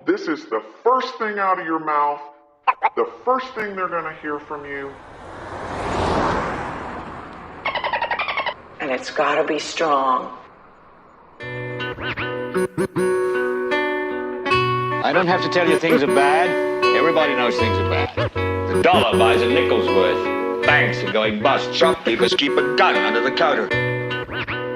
This is the first thing out of your mouth, the first thing they're going to hear from you. And it's got to be strong. I don't have to tell you things are bad. Everybody knows things are bad. The dollar buys a nickel's worth. Banks are going bust. Shopkeepers keep a gun under the counter.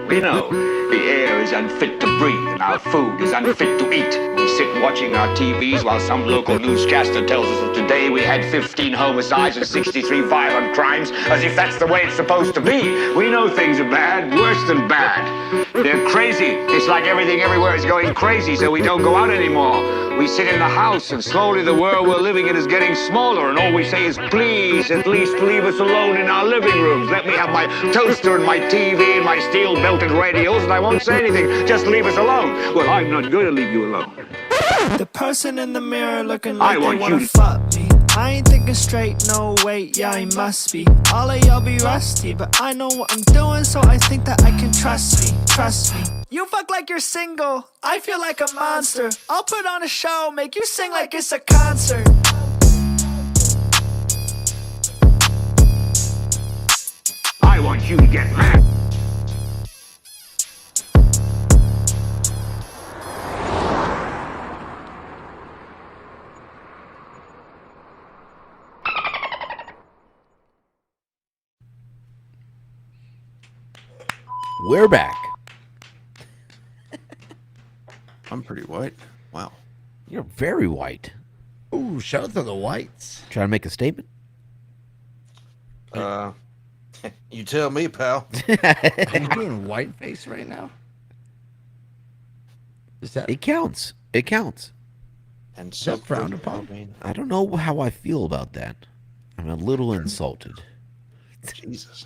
We know the air is unfit to breathe and our food is unfit to eat. We sit watching our TVs while some local newscaster tells us that today we had 15 homicides and 63 violent crimes, as if that's the way it's supposed to be. We know things are bad, worse than bad. They're crazy. It's like everything everywhere is going crazy, so we don't go out anymore. We sit in the house, and slowly the world we're living in is getting smaller, and all we say is, please, at least leave us alone in our living rooms. Let me have my toaster and my TV and my steel-belted radios, and I won't say anything. Just leave us alone. Well, I'm not going to leave you alone. The person in the mirror looking like they wanna fuck me. I ain't thinking straight, no wait, yeah, I must be. All of y'all be rusty, but I know what I'm doing, so I think that I can trust me, trust me. You fuck like you're single, I feel like a monster. I'll put on a show, make you sing like it's a concert. I want you to get mad. We're back. I'm pretty white. Wow. You're very white. Ooh, shout out to the whites. Trying to make a statement? You tell me, pal. Are you doing white face right now? Is that It counts. It counts. And so frowned upon? I don't know how I feel about that. I'm a little insulted. Jesus.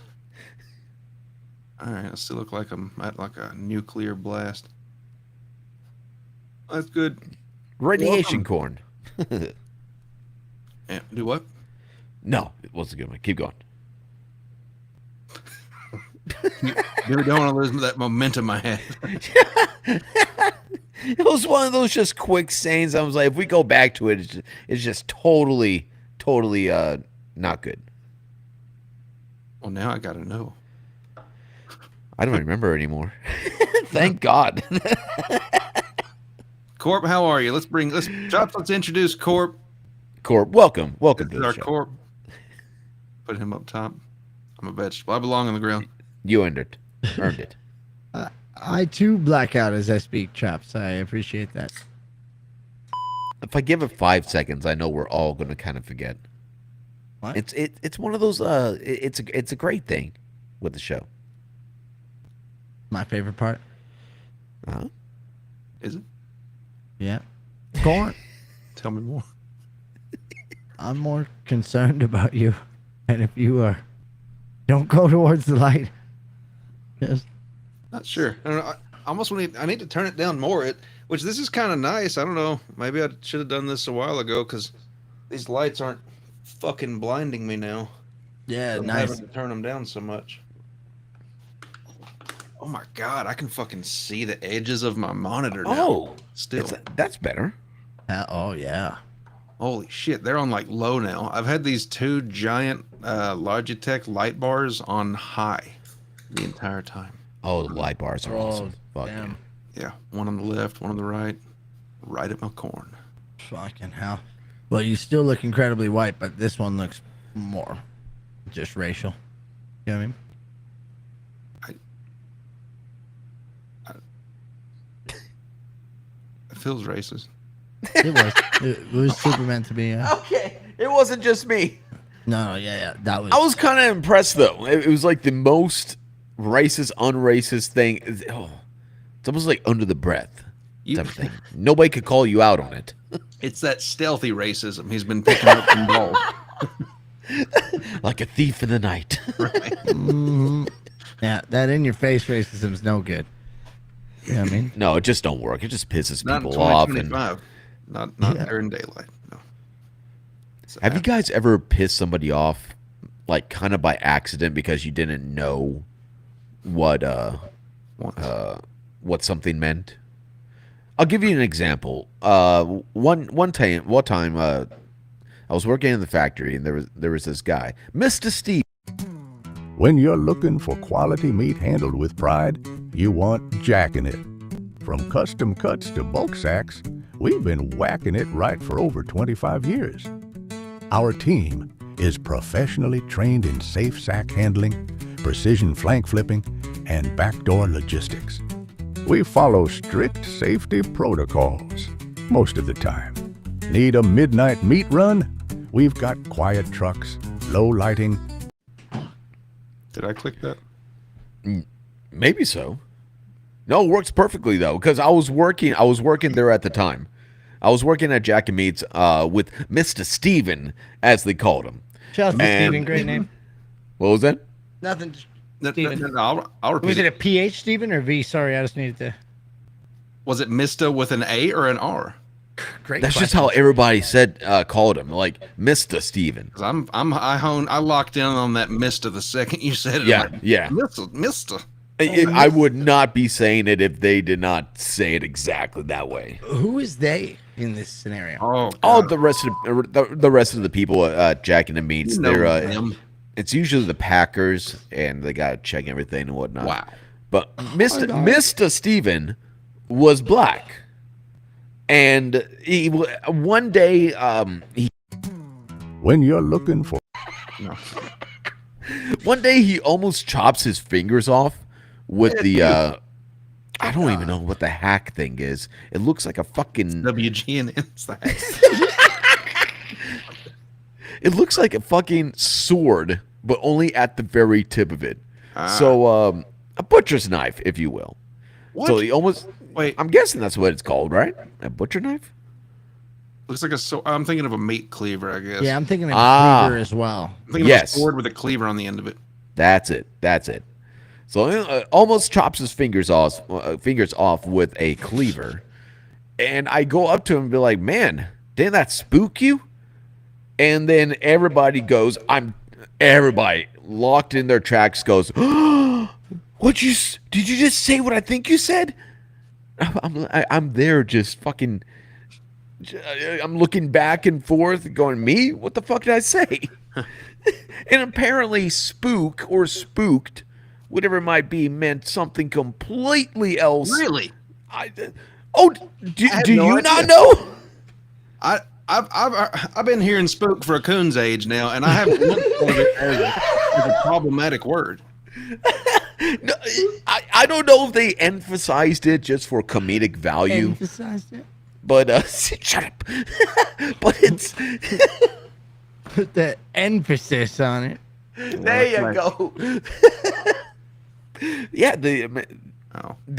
All right, I still look like I'm at like a nuclear blast. That's good. Radiation corn. Yeah, do what? No, it wasn't a good one. Keep going. You don't want to lose that momentum I had. It was one of those just quick sayings. I was like, if we go back to it, it's just totally not good. Well, now I got to know. I don't remember anymore. Thank God. Corp, how are you? Let's introduce Corp. Corp, welcome to This is the our show. Corp. Put him up top. I'm a vegetable. I belong on the ground. You earned it. I too black out as I speak, chaps. I appreciate that. If I give it 5 seconds, I know we're all going to kind of forget. What? It's one of those. It's a great thing with the show. My favorite part. Uh-huh. Is it? Yeah. Corn. Tell me more. I'm more concerned about you, and if you don't go towards the light. Just Not sure. I don't know. I need to turn it down more. Which this is kind of nice. I don't know. Maybe I should have done this a while ago because these lights aren't fucking blinding me now. yeah, I'm nice. having to turn them down so much. Oh my God, I can fucking see the edges of my monitor now. Oh, Still. that's better. Oh yeah. Holy shit, they're on like low now. I've had these two giant Logitech light bars on high the entire time. Oh, the light bars are awesome. Fuck damn. Yeah, one on the left, one on the right at my corn. Fucking hell. Well, you still look incredibly white, but this one looks more just racial. You know what I mean? It feels racist. It was. It was super meant to be. Yeah. Okay, it wasn't just me. No, yeah. That was. I was kind of impressed though. It was like the most racist, unracist thing. It's almost like under the breath type of thing. Nobody could call you out on it. It's that stealthy racism he's been picking up from Ball. Like a thief in the night. Right. Mhm. Yeah, that in your face racism is no good. You know what I mean? No, it just don't work. It just pisses Not in people off. And 2025. Not during daylight. No. have you guys ever pissed somebody off, like kind of by accident because you didn't know what something meant? I'll give you an example. One time, I was working in the factory, and there was this guy, Mr. Steve. When you're looking for quality meat handled with pride, you want jacking it. From custom cuts to bulk sacks, we've been whacking it right for over 25 years. Our team is professionally trained in safe sack handling, precision flank flipping, and backdoor logistics. We follow strict safety protocols most of the time. Need a midnight meat run? We've got quiet trucks, low lighting. Did I click that? Maybe so. No, it works perfectly though, because I was working there at the time. I was working at Jack and Meats with Mr. Steven, as they called him. Shout out to Steven, great name. What was that? Nothing. No, I'll repeat Was it a PH Steven or V? Sorry, I just needed to. Was it Mista with an A or an R? Great. That's just how everybody called him, like Mr. Steven. 'Cause I locked in on that Mista the second you said it. Yeah, I'm like, yeah. Mista. I would not be saying it if they did not say it exactly that way. Who is they in this scenario? Oh, All the rest of the people at Jack and the Meats, You know they're them. it's usually the Packers, and they got to check everything and whatnot. Wow. But Mr. Steven was black, and one day When you're looking for one day he almost chops his fingers off with the I don't even know what the hack thing is. It looks like a fucking WGNN. It looks like a fucking sword, but only at the very tip of it. So a butcher's knife, if you will. What? So he almost Wait. I'm guessing that's what it's called, right? A butcher knife? Looks like I'm thinking of a meat cleaver, I guess. Yeah, I'm thinking of a cleaver as well. I'm thinking of a sword with a cleaver on the end of it. That's it. So almost chops his fingers off with a cleaver. And I go up to him and be like, "Man, didn't that spook you?" And then everybody locked in their tracks goes, "Oh, did you just say what I think you said?" I'm there just fucking I'm looking back and forth going, "Me? What the fuck did I say?" And apparently spook or spooked, whatever it might be, meant something completely else. Really? Do you not know? I've been hearing spook for a coon's age now, and I haven't looked at it as a problematic word. No, I don't know if they emphasized it just for comedic value. Emphasized it? But shut up. But it's put the emphasis on it. There you go. Yeah, they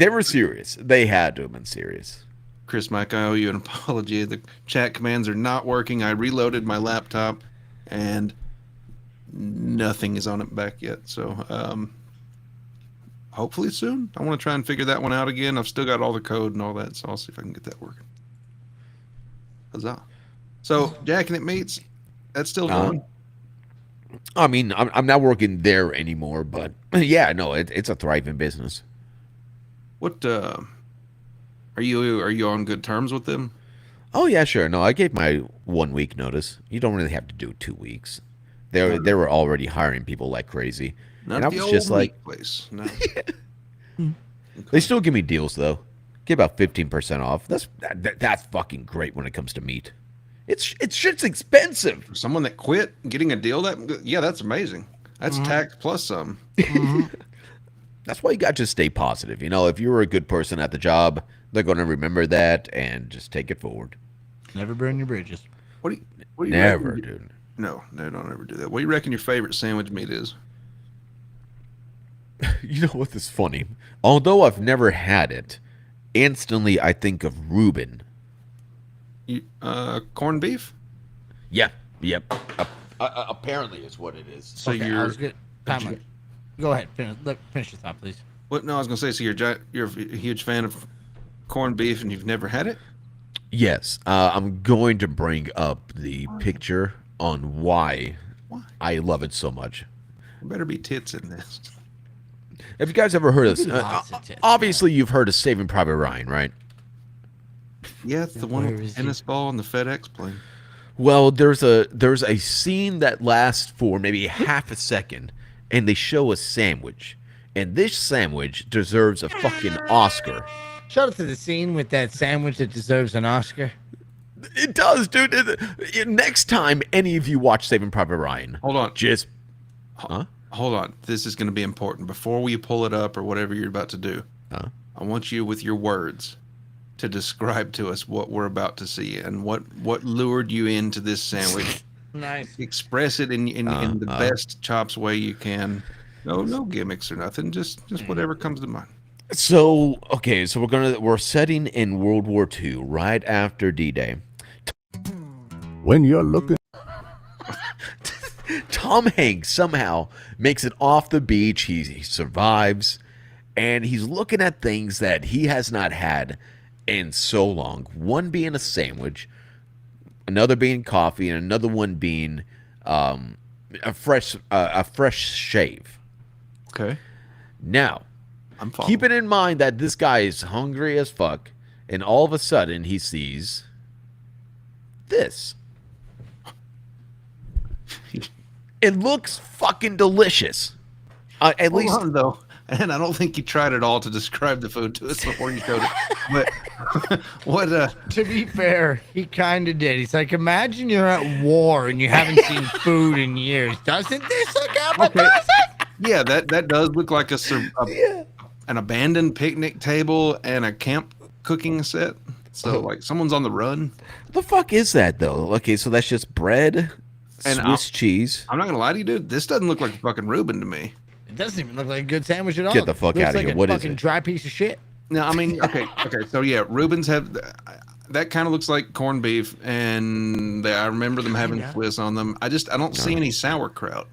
were serious. They had to have been serious. Chris Mike, I owe you an apology. The chat commands are not working. I reloaded my laptop, and nothing is on it back yet. So hopefully soon. I want to try and figure that one out again. I've still got all the code and all that, so I'll see if I can get that working. Huzzah. So Jacking It Meats, that's still going? I mean, I'm not working there anymore, but yeah, no, it's a thriving business. What are you on good terms with them? Oh yeah, sure. No, I gave my 1 week notice. You don't really have to do 2 weeks. They were already hiring people like crazy. Not and I the was old just like, meat place. No. They still give me deals though. Get about 15% off. That's fucking great when it comes to meat. Shit's expensive. For someone that quit getting a deal that's amazing. That's tax plus some. That's why you got to stay positive. You know, if you're a good person at the job, they're going to remember that and just take it forward. Never burn your bridges. What do you Never, reckon? dude. No, don't ever do that. What do you reckon your favorite sandwich meat is? You know what is funny? Although I've never had it, instantly I think of Reuben. Corned beef? Yeah. Yep. Apparently is what it is. So Okay, you're Go ahead. Finish your thought, please. What? No, I was gonna say. So you're a huge fan of corned beef, and you've never had it? Yes. I'm going to bring up the picture on why I love it so much. There better be tits in this. Have you guys ever heard of Maybe this? lots of tits, Obviously, you've heard of Saving Private Ryan, right? Yeah, it's the one Where with is the tennis ball and the FedEx plane. Well, there's a scene that lasts for maybe half a second, and they show a sandwich, and this sandwich deserves a fucking Oscar. Shout out to the scene with that sandwich that deserves an Oscar. It does, dude. Next time any of you watch Saving Private Ryan, Hold on. just huh? Hold on. This is going to be important. Before we pull it up or whatever you're about to do, I want you with your words to describe to us what we're about to see and what lured you into this sandwich. Nice. Express it in the best Chops way you can. No gimmicks or nothing. Just whatever comes to mind. So okay, so we're setting in World War II, right after D-Day. When you're looking Tom Hanks somehow makes it off the beach. He survives, and he's looking at things that he has not had in so long. One being a sandwich, another being coffee, and another one being a fresh shave. Okay. Now, I'm following. keeping in mind that this guy is hungry as fuck, and all of a sudden he sees this. It looks fucking delicious. At least, Hold on, though. And I don't think you tried at all to describe the food to us before you showed it. But what? To be fair, he kind of did. He's like, imagine you're at war and you haven't seen food in years. Doesn't this look appetizing? Yeah, that does look like an abandoned picnic table and a camp cooking set. So like someone's on the run. what the fuck is that though? Okay, so that's just bread, And Swiss cheese. I'm not gonna lie to you, dude. This doesn't look like fucking Reuben to me. It doesn't even look like a good sandwich at all. Get the fuck Looks outta like here. a What is fucking it? dry piece of shit. No, I mean, okay. So yeah, Reubens have that kind of looks like corned beef, and I remember them having Swiss on them. I don't see any sauerkraut.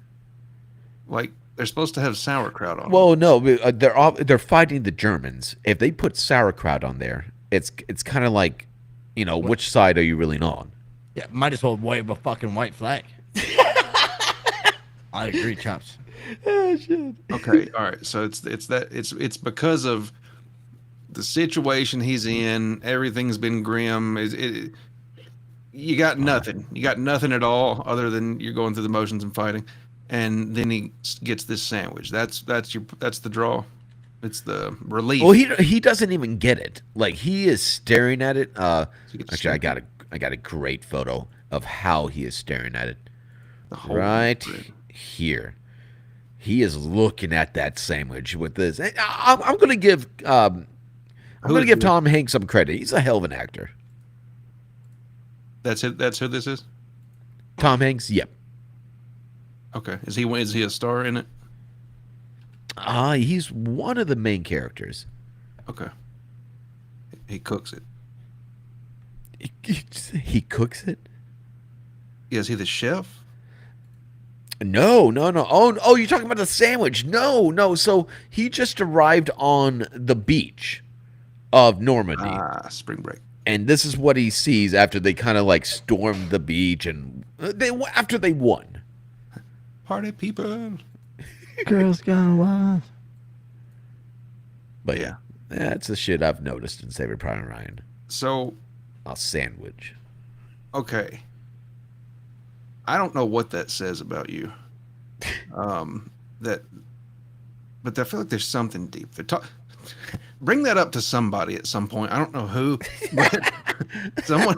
Like they're supposed to have sauerkraut on. Well, no, they're fighting the Germans. If they put sauerkraut on there, it's kind of like, which side are you really on? Yeah, might as well wave a fucking white flag. I agree, Chops. Oh shit. Okay, all right. So it's because of the situation he's in. Everything's been grim. You got nothing. You got nothing at all other than you're going through the motions and fighting. And then he gets this sandwich. That's the draw. It's the relief. Well, he doesn't even get it. Like he is staring at it. Actually, I got a great photo of how he is staring at it. Right here. He is looking at that sandwich with this. I'm gonna give Tom Hanks some credit. He's a hell of an actor. That's it. That's who this is. Tom Hanks. Yep. Okay. Is he a star in it? He's one of the main characters. Okay. He cooks it. He cooks it? Yeah, is he the chef? No. Oh, you're talking about the sandwich. No. So he just arrived on the beach of Normandy. Spring break. And this is what he sees after they kind of like stormed the beach and after they won. Party people. Girls Gone Wild. But yeah, that's the shit I've noticed in Saving Private Ryan. So, A sandwich. Okay. I don't know what that says about you. But I feel like there's something deep there. Bring that up to somebody at some point. I don't know who, but someone.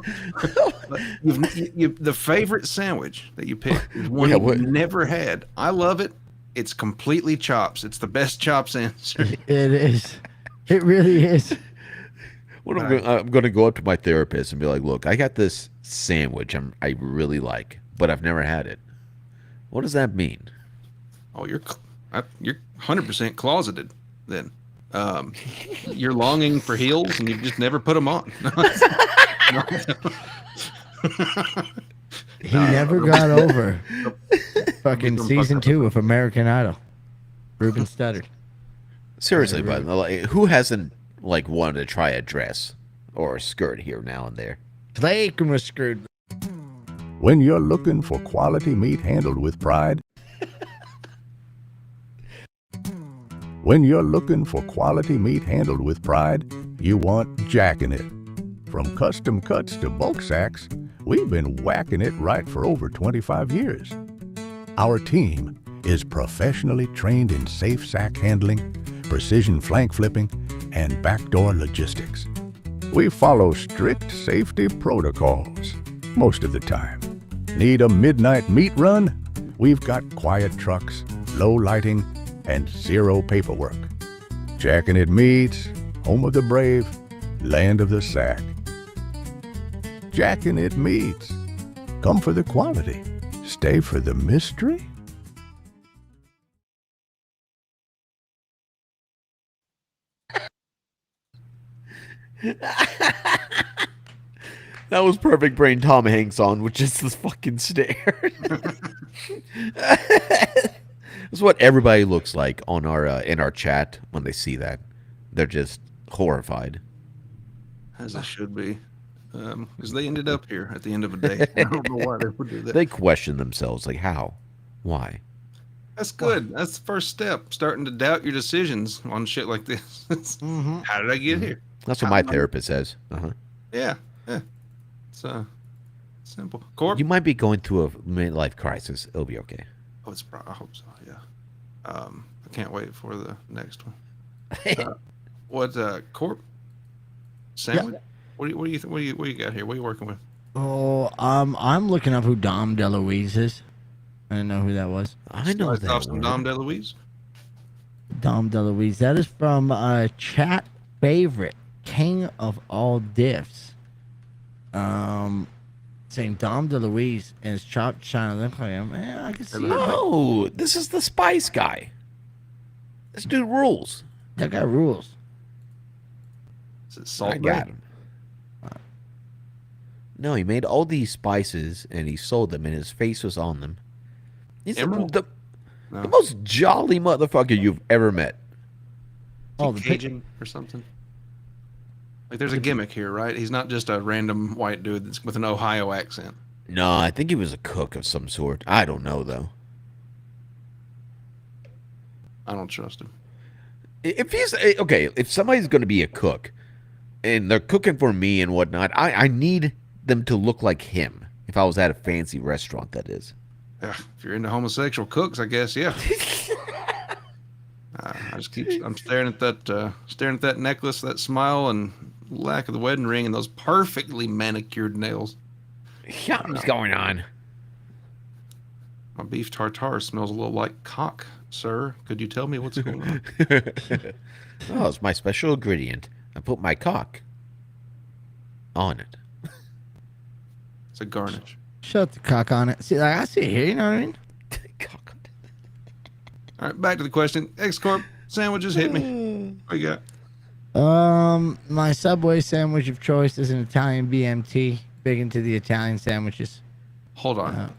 The favorite sandwich that you picked is one you've never had. I love it. It's completely Chops. It's the best Chops answer. It is. It really is. I'm going to go up to my therapist and be like, look, I got this sandwich I really like, but I've never had it. What does that mean? Oh, you're 100% closeted then. You're longing for heels and you've just never put them on. He never got over fucking season 2 of American Idol. Ruben stuttered. Seriously, but who hasn't wanted to try a dress or a skirt here now and there? Blake was screwed. When you're looking for quality meat handled with pride, when you're looking for quality meat handled with pride, you want Jack in It. From custom cuts to bulk sacks, we've been whacking it right for over 25 years. Our team is professionally trained in safe sack handling, precision flank flipping, and backdoor logistics. We follow strict safety protocols most of the time. Need a midnight meat run? We've got quiet trucks, low lighting, and zero paperwork. Jacking It Meats, home of the brave, land of the sack. Jacking It Meats. Come for the quality. Stay for the mystery. That was perfect brain Tom Hanks on, which is this fucking stare. That's what everybody looks like on our in our chat when they see that. They're just horrified. As it should be. Because they ended up here at the end of the day. I don't know why they would do that. They question themselves, like, how? Why? That's good. That's the first step. Starting to doubt your decisions on shit like this. How did I get here? That's what my therapist says. Yeah. It's simple. Corp? You might be going through a midlife crisis. It'll be okay. Oh, I hope so. Yeah. I can't wait for the next one. Corp? Sandwich? What do you got here? What are you working with? Oh, I'm looking up who Delouise is. I didn't know who that was. I know that. Off some Delouise. Delouise. That is from chat favorite, king of all diffs. Saying Delouise and his chopped China look like him. Man, I can see it. Oh, this is the spice guy. This dude rules. That guy rules. Is it salt? I got him. No, he made all these spices and he sold them, and his face was on them. He's the most jolly motherfucker you've ever met. Oh, the Cajun or something. Like, there's a gimmick here, right? He's not just a random white dude that's with an Ohio accent. No, I think he was a cook of some sort. I don't know though. I don't trust him. If he's okay, if somebody's going to be a cook, and they're cooking for me and whatnot, I need them to look like him. If I was at a fancy restaurant, that is. If you're into homosexual cooks, I guess, yeah. I'm staring at that necklace, that smile, and lack of the wedding ring, and those perfectly manicured nails. Something's going on. My beef tartare smells a little like cock, sir. Could you tell me what's going on? Oh, it's my special ingredient. I put my cock on it. It's a garnish. Shut the cock on it. See, like, I see it here. You know what I mean? All right, back to the question. X-Corp, sandwiches, hit me. What you got? My Subway sandwich of choice is an Italian BMT. Big into the Italian sandwiches. Hold on.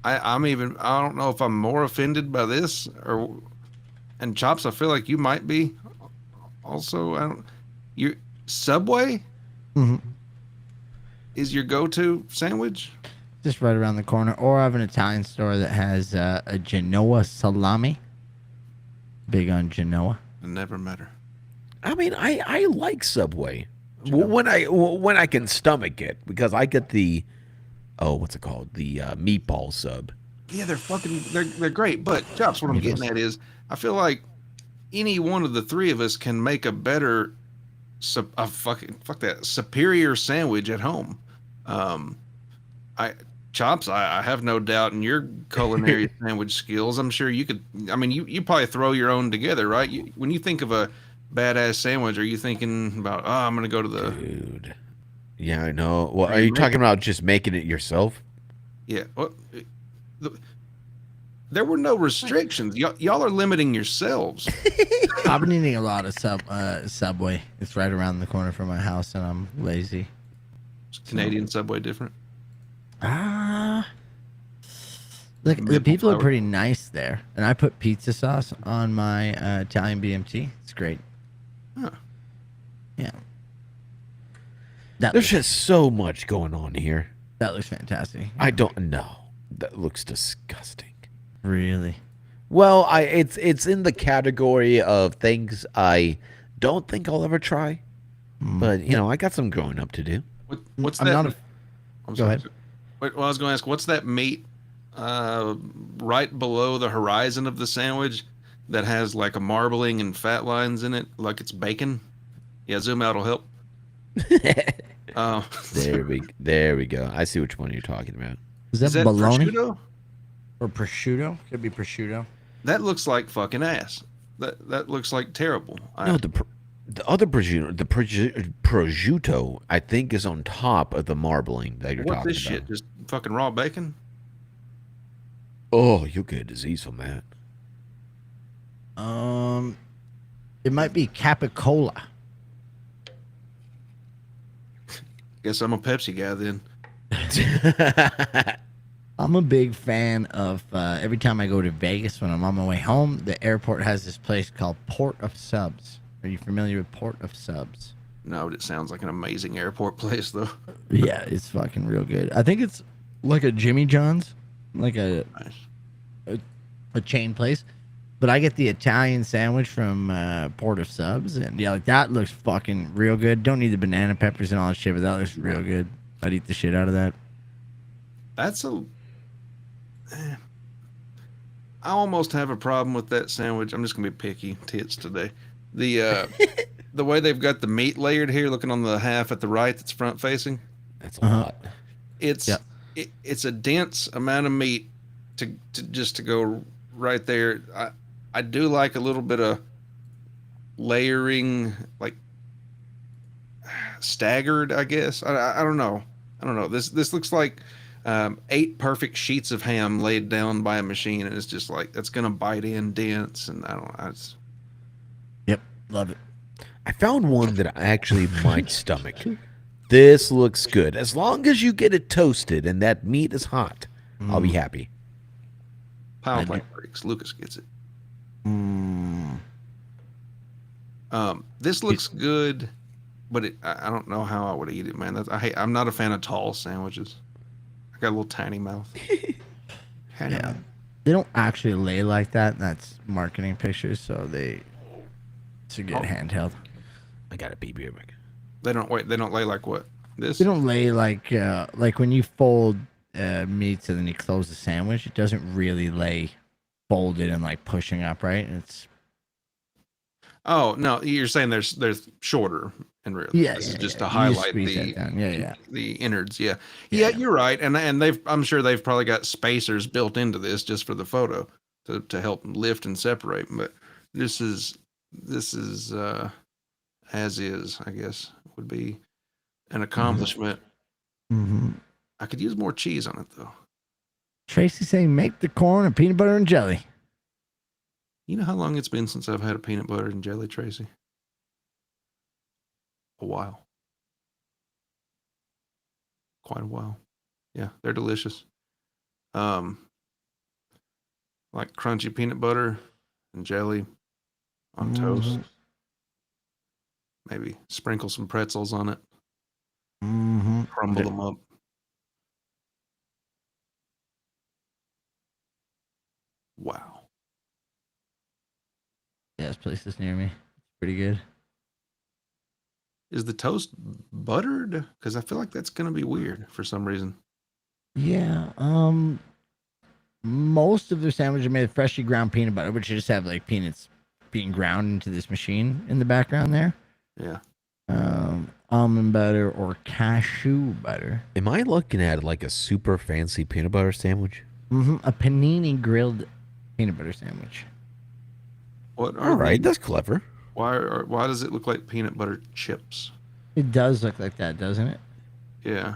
I don't know if I'm more offended by this and Chops, I feel like you might be. Also, your Subway is your go-to sandwich? Just right around the corner. Or I have an Italian store that has a Genoa salami. Big on Genoa. I never met her. I mean, I like Subway when I can stomach it, because I get the what's it called, the meatball sub. Yeah, they're great. But Chops, what I'm getting at is, I feel like any one of the three of us can make a better, superior sandwich at home. Chops, I have no doubt in your culinary sandwich skills. I'm sure you could. I mean, you probably throw your own together, right? When you think of a badass sandwich, are you thinking about, I'm gonna go to the dude? Yeah, I know. Well, are you talking about just making it yourself? Yeah. Well, there were no restrictions. Y'all are limiting yourselves. I've been eating a lot of Subway. It's right around the corner from my house, and I'm lazy. Is Canadian Subway different? Look, the people are pretty nice there, and I put pizza sauce on my Italian BMT. It's great. Huh. Yeah. There's just so much going on here. That looks fantastic. I don't know. That looks disgusting. Really? Well, it's in the category of things I don't think I'll ever try. But you know, I got some growing up to do. What's I'm that? not a. I'm Go sorry. ahead. Well, I was going to ask, what's that meat right below the horizon of the sandwich that has like a marbling and fat lines in it, like it's bacon? Yeah, zoom out will help. There we go. I see which one you're talking about. Is that bologna prosciutto? or prosciutto? Could be prosciutto. That looks like fucking ass. That looks like terrible. No, the other prosciutto, the prosciutto, I think is on top of the marbling that you're What's talking this about. shit? Just fucking raw bacon? Oh, you'll get a disease from that. It might be capicola. Guess I'm a Pepsi guy then. I'm a big fan of every time I go to Vegas when I'm on my way home, the airport has this place called Port of Subs. Are you familiar with Port of Subs? No, it sounds like an amazing airport place though. Yeah, it's fucking real good. I think it's like a Jimmy John's, like a chain place. But I get the Italian sandwich from Port of Subs, and yeah, like that looks fucking real good. Don't need the banana peppers and all that shit, but that looks real good. I'd eat the shit out of that. That's a. I almost have a problem with that sandwich. I'm just gonna be picky tits today. The the way they've got the meat layered here, looking on the half at the right that's front facing. That's a lot. It's it's a dense amount of meat to go right there. I do like a little bit of layering, like staggered, I guess. I don't know. This looks like 8 perfect sheets of ham laid down by a machine, and it's just like that's gonna bite in dense, and Yep, love it. I found one that I actually might stomach. This looks good. As long as you get it toasted and that meat is hot, I'll be happy. Power play breaks. Lucas gets it. This looks good, but I don't know how I would eat it, man. I'm not a fan of tall sandwiches. I got a little tiny mouth. Yeah, they don't actually lay like that. That's marketing pictures, so it's a good handheld. I got a baby over. They don't lay like what? This? They don't lay like when you fold meats and then you close the sandwich. It doesn't really lay folded and like pushing up, right? It's. Oh no, you're saying there's shorter and real. This is just to highlight the innards. Yeah, you're right, and I'm sure they've probably got spacers built into this just for the photo to help lift and separate. But this is as is, I guess, would be an accomplishment. Mm-hmm. I could use more cheese on it though. Tracy saying make the corn and peanut butter and jelly. You know how long it's been since I've had a peanut butter and jelly, Tracy? A while. Quite a while. Yeah, they're delicious. Like crunchy peanut butter and jelly on toast. Maybe sprinkle some pretzels on it. Crumble them up. Wow. Yeah, this place is near me. It's pretty good. Is the toast buttered? Because I feel like that's going to be weird for some reason. Yeah. Most of their sandwiches are made of freshly ground peanut butter, but you just have like peanuts being ground into this machine in the background there. Yeah. Almond butter or cashew butter. Am I looking at like a super fancy peanut butter sandwich? A panini grilled peanut butter sandwich. What are All right, that's clever. Why does it look like peanut butter chips? It does look like that, doesn't it? Yeah.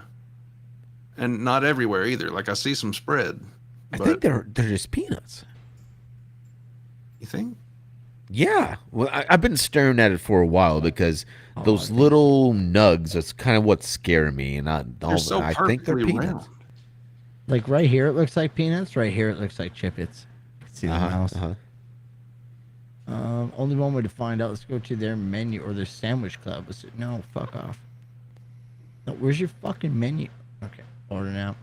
And not everywhere either. Like I see some spread. I think they're just peanuts. You think? Yeah. Well, I've been staring at it for a while because those little nugs, that's kind of what's scaring me. And I think they're peanuts. Round. Like right here, it looks like peanuts. Right here, it looks like Chip-Its. See the mouse. Only one way to find out. Let's go to their menu or their sandwich club. No, fuck off. No, where's your fucking menu? Okay, order now.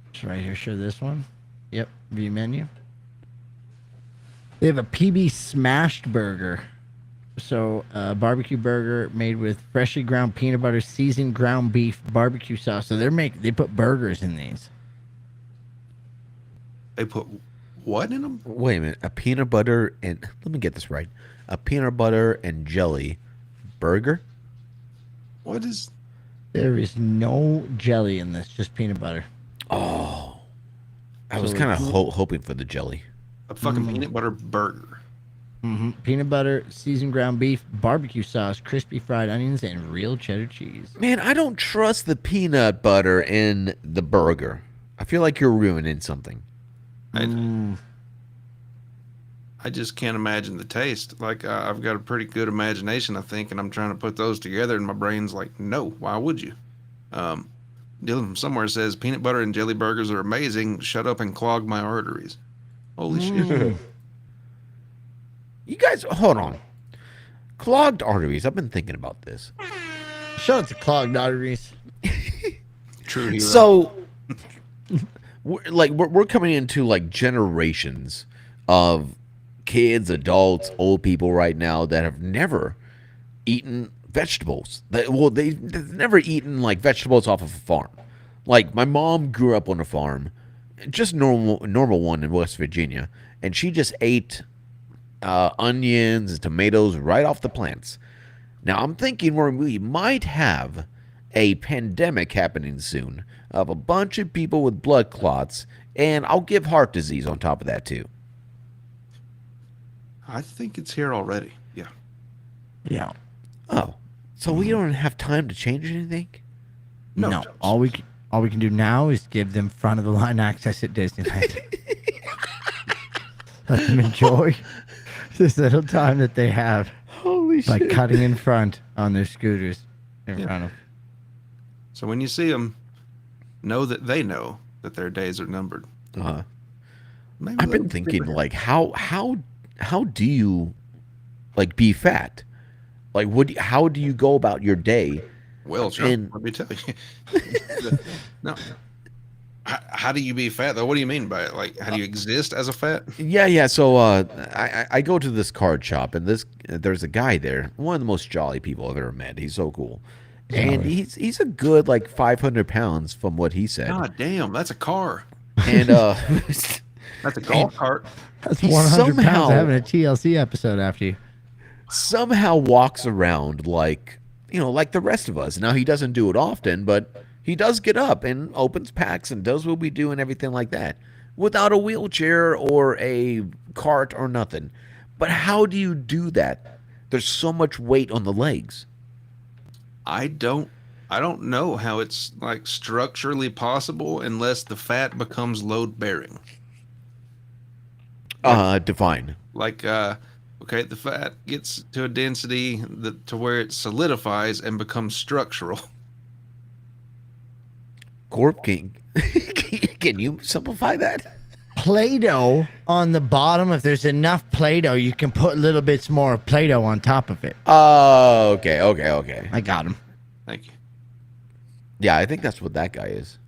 It's right here. Show this one. Yep, view menu. They have a PB smashed burger. So, barbecue burger made with freshly ground peanut butter, seasoned ground beef, barbecue sauce. So they put burgers in these. They put what in them? Wait a minute. A peanut butter and let me get this right. A peanut butter and jelly burger? What is? There is no jelly in this, just peanut butter. Oh, I was So kind of hoping for the jelly. A fucking peanut butter burger. Peanut butter, seasoned ground beef, barbecue sauce, crispy fried onions, and real cheddar cheese. Man, I don't trust the peanut butter in the burger. I feel like you're ruining something. I just can't imagine the taste. Like, I've got a pretty good imagination, I think, and I'm trying to put those together, and my brain's like, no, why would you? Dylan from somewhere says, peanut butter and jelly burgers are amazing. Shut up and clog my arteries. Holy shit. You guys, hold on. Clogged arteries. I've been thinking about this. Shout out to clogged arteries. True hero. So, we're coming into like generations of kids, adults, old people right now that have never eaten vegetables. They've never eaten like vegetables off of a farm. Like my mom grew up on a farm, just normal one in West Virginia, and she just ate onions and tomatoes right off the plants. Now I'm thinking we might have a pandemic happening soon of a bunch of people with blood clots, and I'll give heart disease on top of that too. I think it's here already. Yeah. Yeah. Oh, so we don't have time to change anything? No. All we can do now is give them front of the line access at Disneyland. Let them enjoy this little time that they have. Holy by shit. cutting in front on their scooters in front of. So when you see them, know that they know that their days are numbered. Uh-huh. Maybe I've been thinking like how do you like be fat? Like how do you go about your day? Well, John, let me tell you. No. How do you be fat though? What do you mean by it? Like, how do you exist as a fat? Yeah. So I go to this card shop, and there's a guy there, one of the most jolly people I've ever met. He's so cool, and he's a good like 500 pounds from what he said. God damn, that's a car. And that's a golf cart. That's he 100 somehow- pounds of having a TLC episode after you. somehow walks around like like the rest of us. Now he doesn't do it often, but he does get up and opens packs and does what we do and everything like that without a wheelchair or a cart or nothing. But how do you do that? There's so much weight on the legs. I don't know how it's like structurally possible unless the fat becomes load bearing. Define. Like okay, the fat gets to a density to where it solidifies and becomes structural. Corp, can you simplify that? Play-Doh on the bottom, if there's enough Play-Doh, you can put little bits more Play-Doh on top of it. Oh, okay. I got him. Thank you. Yeah, I think that's what that guy is.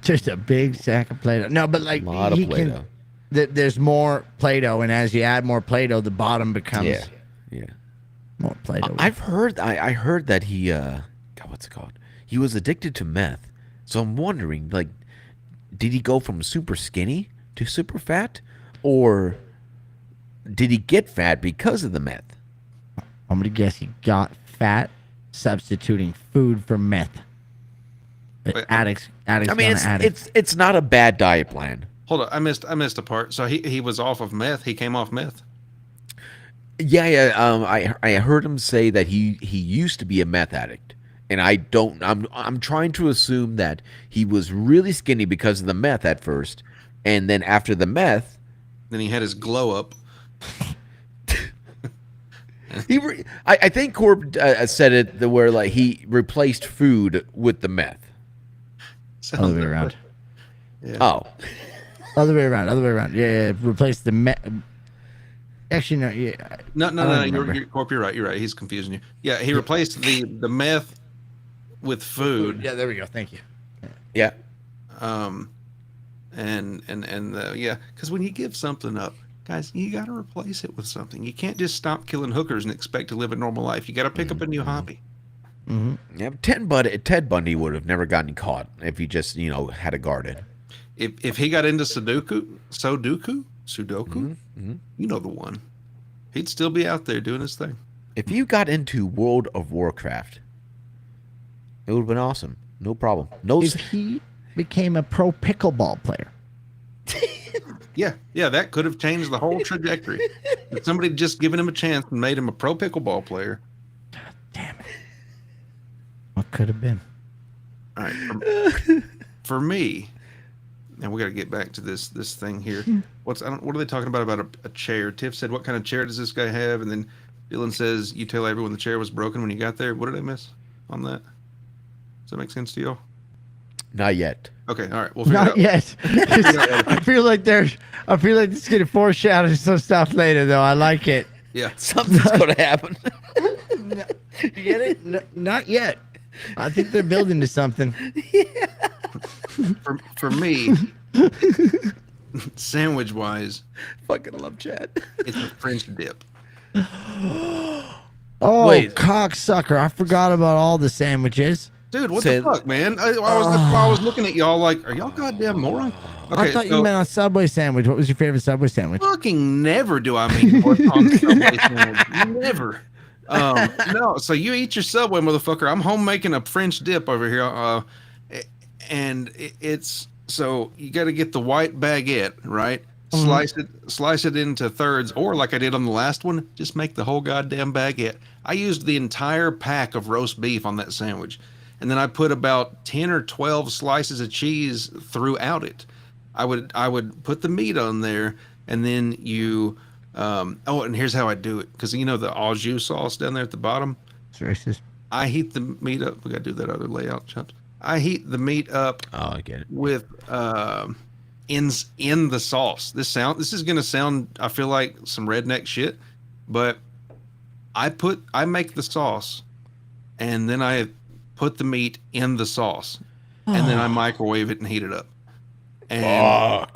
Just a big sack of Play-Doh. No, but like A lot of Play-Doh. There's more Play-Doh, and as you add more Play-Doh, the bottom becomes Yeah. more Play-Doh. I've heard. I heard that he. God, what's it called? He was addicted to meth. So I'm wondering, like, did he go from super skinny to super fat, or did he get fat because of the meth? I'm gonna guess he got fat substituting food for meth. Addicts. I mean, it's not a bad diet plan. Hold on, I missed a part. So he was off of meth. He came off meth. Yeah. I heard him say that he used to be a meth addict, and I'm trying to assume that he was really skinny because of the meth at first, and then after the meth, Then he had his glow up. I think Corp said it where like he replaced food with the meth. Other way around. Yeah. Oh. Other way around. Yeah. Replace the meth. Actually, no. Yeah. No. You're Corp. You're right. He's confusing you. Yeah, he replaced the meth with food. Yeah, there we go. Thank you. Yeah. Yeah, because when you give something up, Guys, you got to replace it with something. You can't just stop killing hookers and expect to live a normal life. You got to pick up a new hobby. Yeah, Ted Bundy would have never gotten caught if he just, had a garden. If he got into Sudoku, you know the one. He'd still be out there doing his thing. If you got into World of Warcraft, it would have been awesome. No problem. If he became a pro pickleball player. Yeah, that could have changed the whole trajectory. If somebody had just given him a chance and made him a pro pickleball player. God damn it. What could have been? All right. For me, and we got to get back to this thing here. What are they talking about a chair? Tiff said, "What kind of chair does this guy have?" And then Dylan says, "You tell everyone the chair was broken when you got there." What did I miss on that? Does that make sense to y'all? Not yet. Okay, all right. We'll Not yet. I feel like it's getting foreshadowed some stuff later, though. I like it. Yeah, something's going to happen. You get it? No, not yet. I think they're building to something. For me, sandwich wise, fucking love Chad. It's a French dip. Oh, wait, cocksucker! I forgot about all the sandwiches. Dude, what the fuck, man? I was looking at y'all like, are y'all goddamn morons? Okay, I thought you meant a Subway sandwich. What was your favorite Subway sandwich? Fucking never do I mean what's on Subway sandwich. Never. No, so you eat your Subway, motherfucker. I'm home making a French dip over here. And it's, so you got to get the white baguette, right? Slice it into thirds, or like I did on the last one, just make the whole goddamn baguette. I used the entire pack of roast beef on that sandwich. And then I put about 10 or 12 slices of cheese throughout it. I would put the meat on there, and then you, and here's how I do it. Because the 𝙗𝙘𝙢𝙗𝙚 sauce down there at the bottom. It's racist. I heat the meat up. We got to do that other layout, chumps. I heat the meat up. Oh, I get it. With in the sauce. This is gonna sound, I feel like, some redneck shit, but I make the sauce, and then I put the meat in the sauce, and then I microwave it and heat it up. And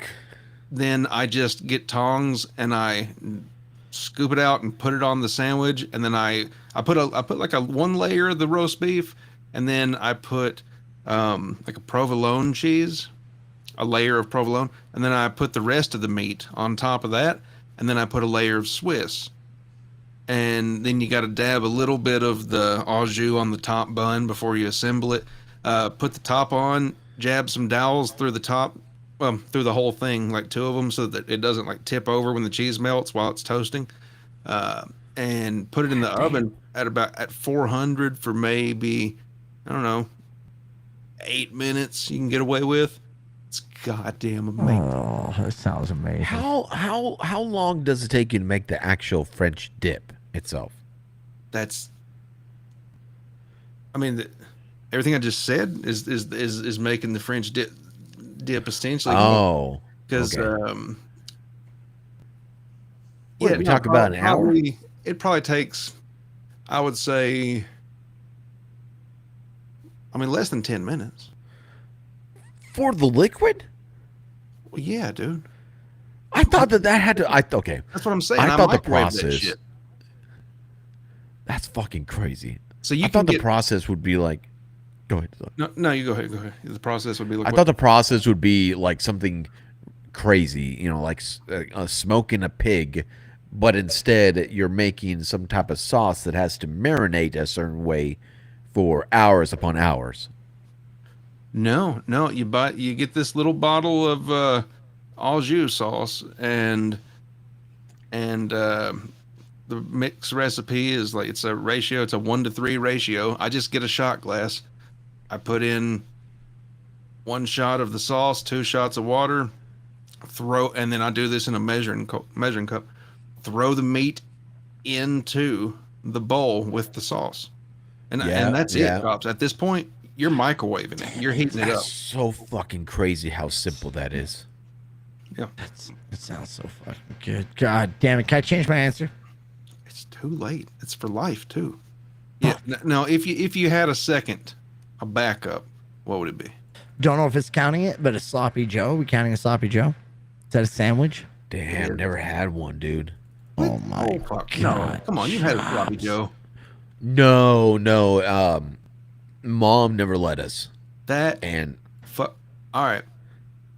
then I just get tongs and I scoop it out and put it on the sandwich, and then I put like a one layer of the roast beef, and then I put like a provolone cheese, a layer of provolone, and then I put the rest of the meat on top of that, and then I put a layer of Swiss. And then you got to dab a little bit of the 𝙗𝙗𝙢 on the top bun before you assemble it. Put the top on, jab some dowels through the top, through the whole thing, like 2 of them, so that it doesn't like tip over when the cheese melts while it's toasting. And put it in the oven at 400 for maybe, I don't know, 8 minutes. You can get away with. It's goddamn amazing. Oh, that sounds amazing. How long does it take you to make the actual French dip itself? Everything I just said is making the French dip essentially. Oh, because okay. We talk about an hour. It probably takes, I would say, less than 10 minutes. For the liquid? Well, yeah, dude. I thought that had to. Okay. That's what I'm saying. I thought the process. That's fucking crazy. So you I thought the process would be like. Go ahead. No, you go ahead. Go ahead. The process would be like. I thought the process would be like something crazy, like smoking a pig, but instead you're making some type of sauce that has to marinate a certain way for hours upon hours. No, you get this little bottle of 𝙗𝙗𝙢𝙗 sauce, and the mix recipe is like, it's a ratio, it's a 1-to-3 ratio. I just get a shot glass. I put in 1 shot of the sauce, 2 shots of water, and then I do this in a measuring cup. Throw the meat into the bowl with the sauce, and that's it, Cops. At this point, you're microwaving it. You're heating it up. So fucking crazy how simple that is. Yeah. That sounds so fucking good. God damn it. Can I change my answer? It's too late. It's for life, too. Yeah. No, if you had a backup, what would it be? Don't know if it's counting it, but a sloppy Joe. We counting a sloppy Joe? Is that a sandwich? Damn, never had one, dude. Oh my fuck. God. No, come on, you've had a sloppy Joe. No. Mom never let us. And fuck. All right. I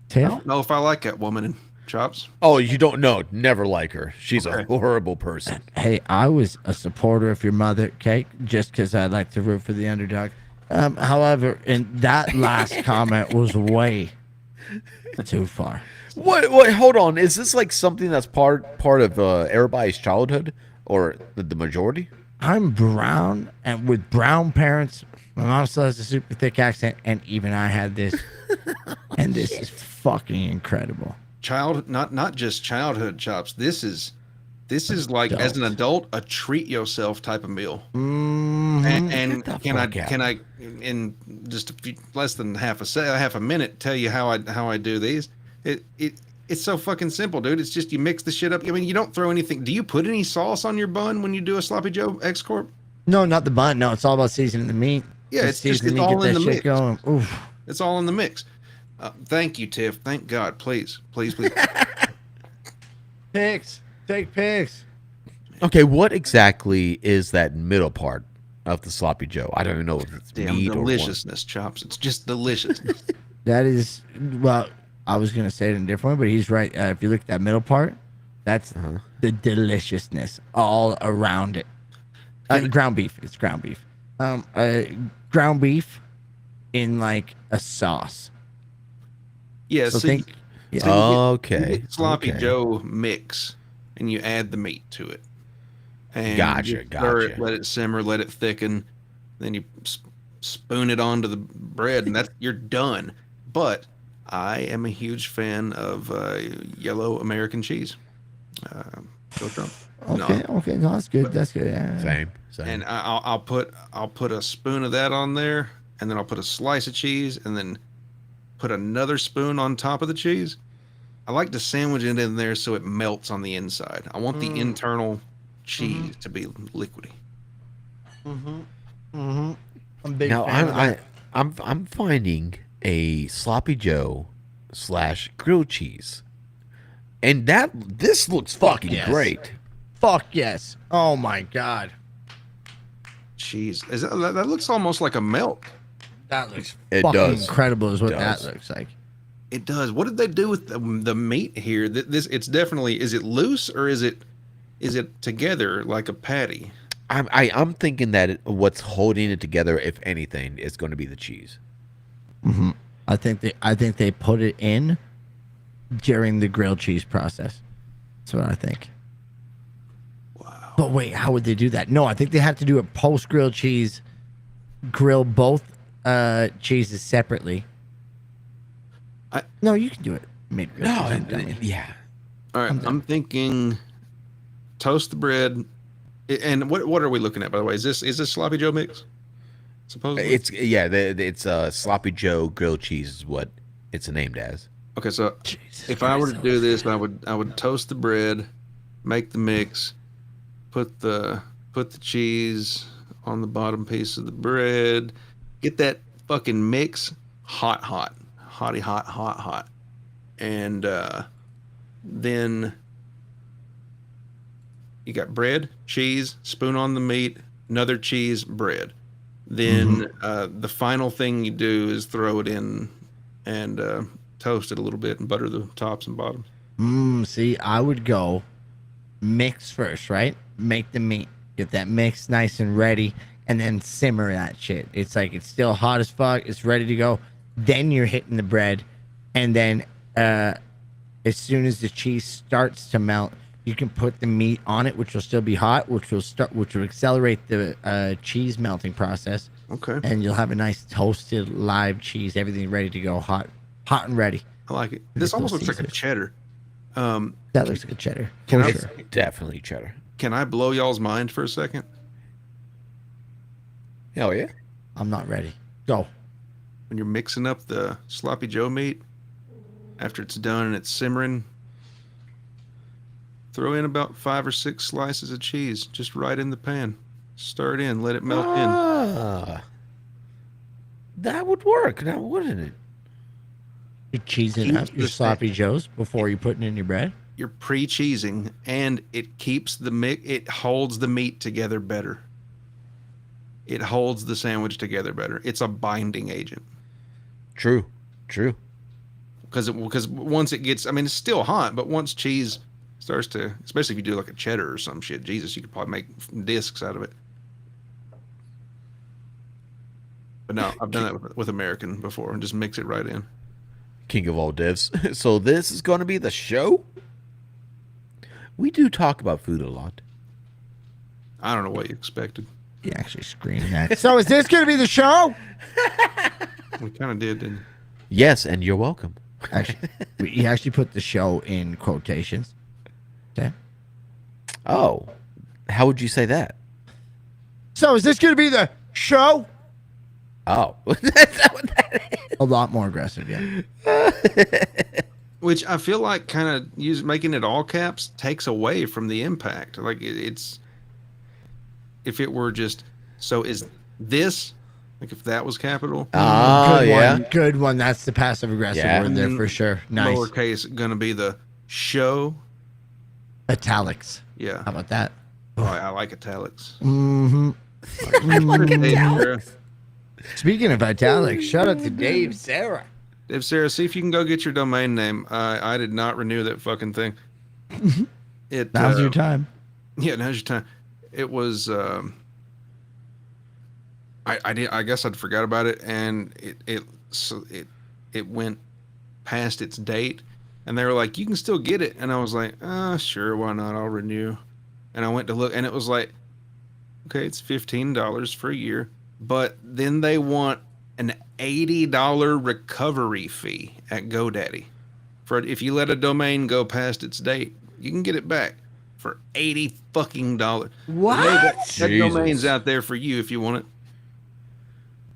Tiff? don't know if I like that woman in Chops. Oh, you don't know? Never like her. She's a horrible person. Hey, I was a supporter of your mother, Kate, just because I like to root for the underdog. However, and that last comment was way too far. What? Hold on. Is this like something that's part of everybody's childhood or the majority? I'm brown, and with brown parents, my mom still has a super thick accent, and even I had this, and this is fucking incredible. Not just childhood, Chops. This is like as an adult a treat yourself type of meal. And can I in just less than half a minute tell you how I do these? It's so fucking simple, dude. It's just you mix the shit up. I mean, you don't throw anything. Do you put any sauce on your bun when you do a sloppy Joe X Corp? No, not the bun. No, it's all about seasoning the meat. Yeah, it's all in the mix. Oof. It's all in the mix. Thank you, Tiff. Thank God. Please. Pigs. Take pigs. Okay, what exactly is that middle part of the sloppy Joe? I don't even know if it's Damn meat deliciousness, Chops. It's just deliciousness. That is, well, I was going to say it in a different way, but he's right. If you look at that middle part, that's the deliciousness all around it. Ground beef. It's ground beef. Ground beef in like a sauce. Yeah, so see, you get sloppy Joe mix, and you add the meat to it. And Gotcha. stir it, let it simmer, let it thicken. Then you spoon it onto the bread, and you're done. But I am a huge fan of yellow American cheese. Go Trump. Okay, no, that's good. That's good. Yeah. Same. And I'll put a spoon of that on there, and then I'll put a slice of cheese, and then put another spoon on top of the cheese. I like to sandwich it in there so it melts on the inside. I want the internal cheese to be liquidy. I'm a big Now fan. I'm finding a sloppy Joe / grilled cheese, and this looks fucking great. Fuck yes. Oh my God. Cheese. That looks almost like a melt. That looks It fucking does. incredible is what It that does. looks like. It does. What did they do with the meat here? It's definitely, is it loose or is it together like a patty? I'm thinking that what's holding it together, if anything, is going to be the cheese. I think they put it in during the grilled cheese process. That's what I think. Wow. But wait, how would they do that? No, I think they have to do it post grilled cheese. Grill both cheeses separately. No, you can do it mid grilled. Yeah. All right, I'm thinking toast the bread. And what are we looking at, by the way? Is this sloppy Joe mix? Supposedly? It's sloppy Joe grilled cheese is what it's named as. Okay, so if I were to do this, I would toast the bread, make the mix, put the cheese on the bottom piece of the bread, get that fucking mix hot, and then you got bread, cheese, spoon on the meat, another cheese, bread. Then the final thing you do is throw it in and toast it a little bit and butter the tops and bottoms. See, I would go mix first, right? Make the meat, get that mix nice and ready, and then simmer that shit. It's like it's still hot as fuck. It's ready to go. Then you're hitting the bread, and then as soon as the cheese starts to melt, you can put the meat on it, which will still be hot, which will accelerate the cheese melting process. Okay. And you'll have a nice toasted live cheese, everything ready to go, hot and ready. I like it. This almost looks like a cheddar. That looks like a cheddar. Definitely cheddar. Can I blow y'all's mind for a second? Hell yeah. I'm not ready. Go. When you're mixing up the sloppy Joe meat, after it's done and it's simmering, throw in about 5 or 6 slices of cheese just right in the pan. Stir it in, let it melt in. That would work, now wouldn't it? You cheesing up your sloppy joes before you putting in your bread? you're pre-cheesing, and it keeps it holds the meat together better. It holds the sandwich together better. It's a binding agent. True. Because once it gets, I mean, it's still hot, but once cheese starts to, especially if you do like a cheddar or some shit, Jesus, you could probably make discs out of it. But no, I've done that with American before and just mix it right in. King of all divs. So this is going to be the show? We do talk about food a lot. I don't know what you expected. You actually screamed that. So is this going to be the show? We kind of did, didn't you? Yes, and you're welcome. Actually, you actually put the show in quotations. Okay. Oh, how would you say that? So is this going to be the show? Oh, that's not what that is. A lot more aggressive, yeah. Which I feel like kind of making it all caps takes away from the impact. Like it's, if it were just, so is this, like if that was capital. Oh, yeah. Good one. That's the passive aggressive word there for sure. Nice. Lowercase going to be the show. Italics. Yeah. How about that? Oh, I like italics. Mm-hmm. Italics. Speaking of italics, shout out to Dave Sarah. Dave Sarah, see if you can go get your domain name. I did not renew that fucking thing. Now's your time. Yeah, now's your time. It was. I guess I'd forgot about it, and it went past its date, and they were like, "You can still get it," and I was like, "Sure, why not? I'll renew." And I went to look, and it was like, "Okay, it's $15 for a year." But then they want an $80 recovery fee at GoDaddy. For if you let a domain go past its date, you can get it back for $80 fucking dollars. What? That domain's out there for you if you want it.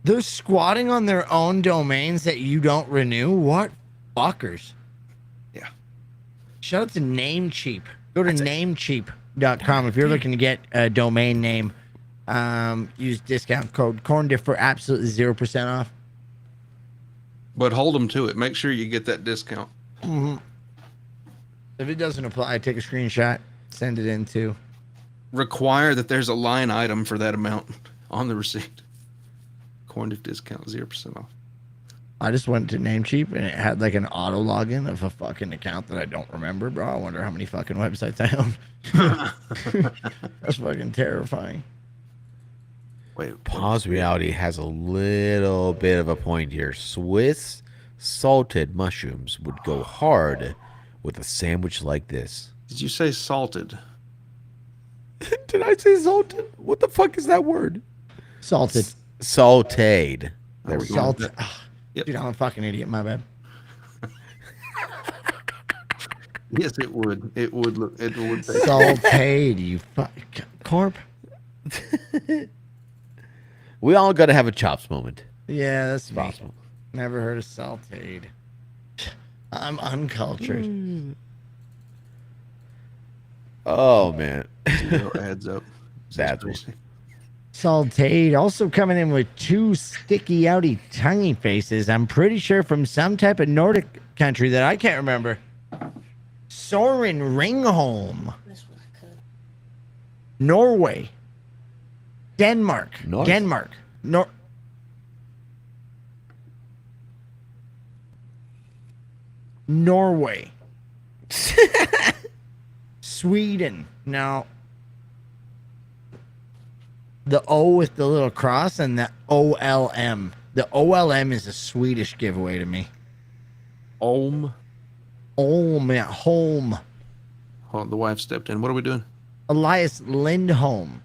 They're squatting on their own domains that you don't renew? What fuckers? Yeah. Shout out to NameCheep. Go to NameCheep.com if you're looking to get a domain name. Use discount code CORNdiff for absolutely 0% off. But hold them to it. Make sure you get that discount. Mm-hmm. If it doesn't apply, take a screenshot, send it in too. Require that there's a line item for that amount on the receipt. CORNdiff discount 0% off. I just went to NameCheep and it had like an auto login of a fucking account that I don't remember, bro. I wonder how many fucking websites I own. That's fucking terrifying. Wait, Pause Reality has a little bit of a point here. Swiss salted mushrooms would go hard with a sandwich like this. Did you say salted? Did I say salted? What the fuck is that word? Salted. Sauteed. There we go. Salted. Yep. Dude, I'm a fucking idiot. My bad. Yes, it would. It would look. It would. Sauteed, you fuck. Corp. We all got to have a chops moment. Yeah, that's Possible. Never heard of sauteed. I'm uncultured. Oh, man. Zero adds up. That's crazy. Sauteed also coming in with two sticky outy tonguey faces. I'm pretty sure from some type of Nordic country that I can't remember. Soren Ringholm. Norway. Denmark. Nice. Denmark. Norway. Sweden. Now, the O with the little cross and the OLM. The OLM is a Swedish giveaway to me. Olm. Olm, yeah, Holm. Hold on, the wife stepped in. What are we doing? Elias Lindholm.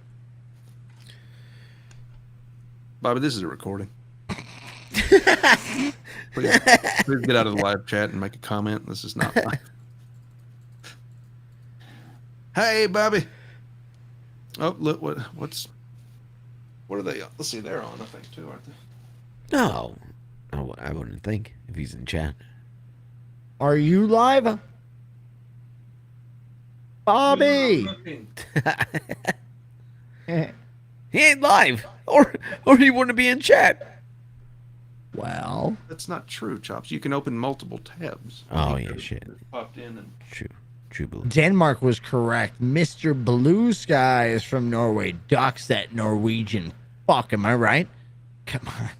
Bobby, this is a recording. please get out of the live chat and make a comment. This is not live. Hey, Bobby. Oh, look, what are they? Let's see, they're on, I think, too, aren't they? No. I wouldn't think if he's in chat. Are you live? Bobby. He ain't live, or he wouldn't be in chat. Well, that's not true, Chops. You can open multiple tabs. Oh yeah, shit. Popped in and True. True blue. Denmark was correct. Mr. Blue Sky is from Norway. Ducks that Norwegian. Fuck, am I right? Come on.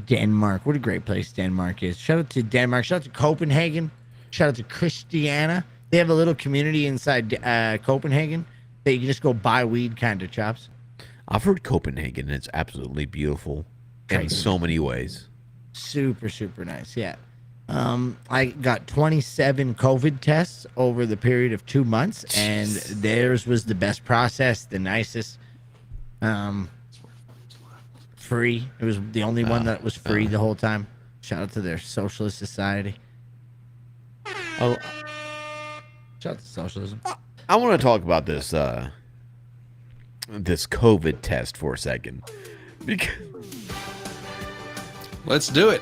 Denmark. What a great place Denmark is. Shout out to Denmark. Shout out to Copenhagen. Shout out to Christiana. They have a little community inside Copenhagen that you can just go buy weed kind of chops. I've heard Copenhagen. It's absolutely beautiful in so many ways. Super, super nice. Yeah. I got 27 COVID tests over the period of 2 months, and theirs was the best process, the nicest. Free. It was the only one that was free the whole time. Shout out to their socialist society. Oh, shout out to socialism. I want to talk about this this COVID test for a second. Because let's do it.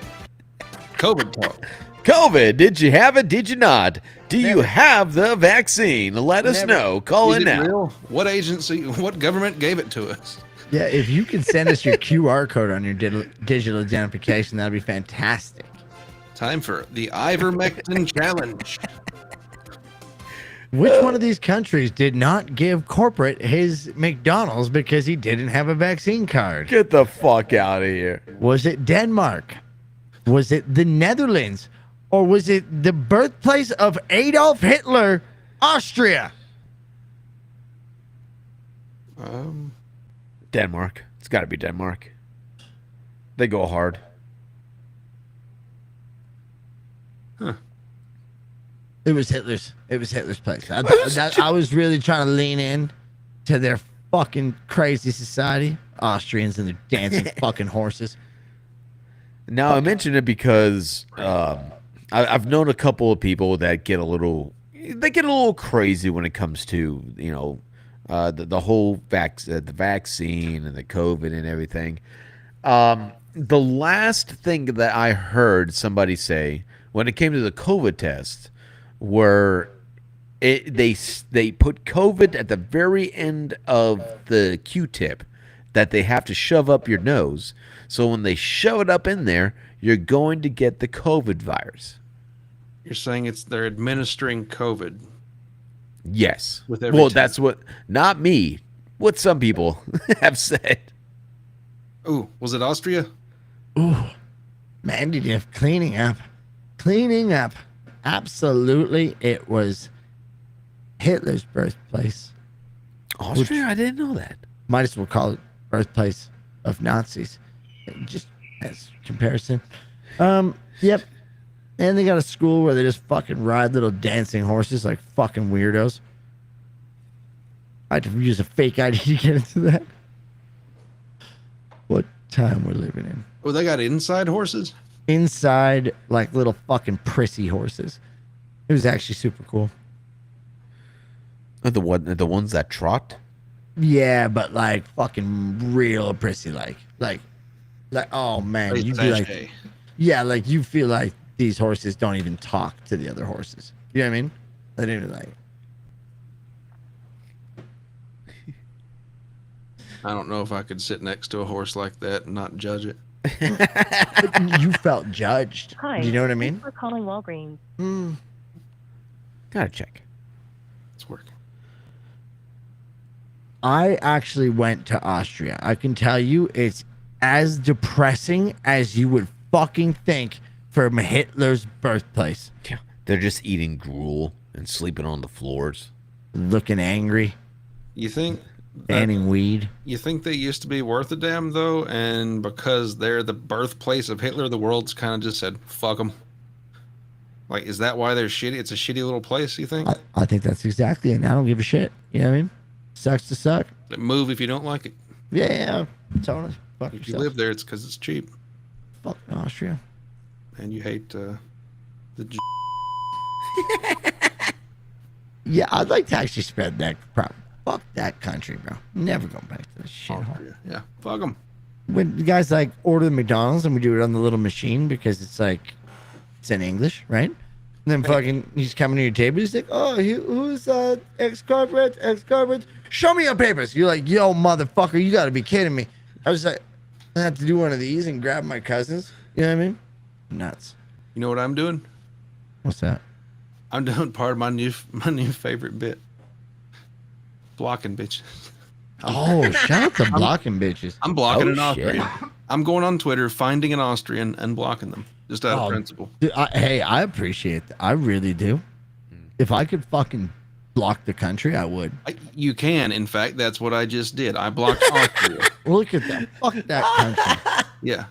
COVID talk. COVID, did you have it? Did you not? Do you have the vaccine? Let us know. Call in now. Real? What agency, what government gave it to us? Yeah, if you could send us your QR code on your digital identification, that'd be fantastic. Time for the ivermectin challenge. Which one of these countries did not give corporate his McDonald's because he didn't have a vaccine card? Get the fuck out of here. Was it Denmark? Was it the Netherlands? Or was it the birthplace of Adolf Hitler, Austria? Denmark. It's got to be Denmark. They go hard. Huh. It was Hitler's. It was Hitler's place. I was really trying to lean in to their fucking crazy society. Austrians and their dancing fucking horses. Now, I mention it because I've known a couple of people that get a little crazy when it comes to, you know, the whole the vaccine and the COVID and everything. The last thing that I heard somebody say when it came to the COVID test were they put COVID at the very end of the Q-tip that they have to shove up your nose. So when they shove it up in there, you're going to get the COVID virus. You're saying they're administering COVID. Yes. With every well, time. that's not me. What some people have said. Ooh, was it Austria? Ooh, Mandy Diff, cleaning up. Absolutely, it was Hitler's birthplace. Austria? I didn't know that. Might as well call it birthplace of Nazis. Just as comparison. Yep. And they got a school where they just fucking ride little dancing horses like fucking weirdos. I had to use a fake ID to get into that. What time we're living in. Oh, they got inside horses? Inside, like little fucking prissy horses. It was actually super cool. The ones that trot? Yeah, but like fucking real prissy, like oh man, you'd be like, yeah, like you feel like these horses don't even talk to the other horses. You know what I mean? They don't even like. I don't know if I could sit next to a horse like that and not judge it. You felt judged. Hi. Do you know what I mean? Thanks for calling Walgreens. Gotta check. It's working. I actually went to Austria. I can tell you it's as depressing as you would fucking think from Hitler's birthplace. Yeah. They're just eating gruel and sleeping on the floors. Looking angry. You think? Banning weed. You think they used to be worth a damn, though? And because they're the birthplace of Hitler, the world's kind of just said, fuck them. Like, is that why they're shitty? It's a shitty little place, you think? I think that's exactly it. And I don't give a shit. You know what I mean? Sucks to suck. Move if you don't like it. Yeah. Totally. Fuck If yourself. you live there, it's because it's cheap. Fuck Austria. And you hate the Yeah, I'd like to actually spread that crap. Fuck that country, bro. Never go back to this shithole. Yeah, fuck them. When the guys like order the McDonald's and we do it on the little machine because it's like it's in English, right? And then fucking he's coming to your table. He's like, "Oh, who's ex-corporate? Ex-corporate? Show me your papers." You're like, "Yo, motherfucker, you got to be kidding me!" I was like, I have to do one of these and grab my cousins. You know what I mean? Nuts. You know what I'm doing? What's that? I'm doing part of my new favorite bit. Blocking bitches. Oh, shout out to blocking bitches. I'm blocking an shit. Austrian. I'm going on Twitter, finding an Austrian and blocking them just out of principle. Dude, hey, I appreciate that. I really do. If I could fucking block the country, I would. You can. In fact, that's what I just did. I blocked Austria. Look at that. Fuck that country. Yeah.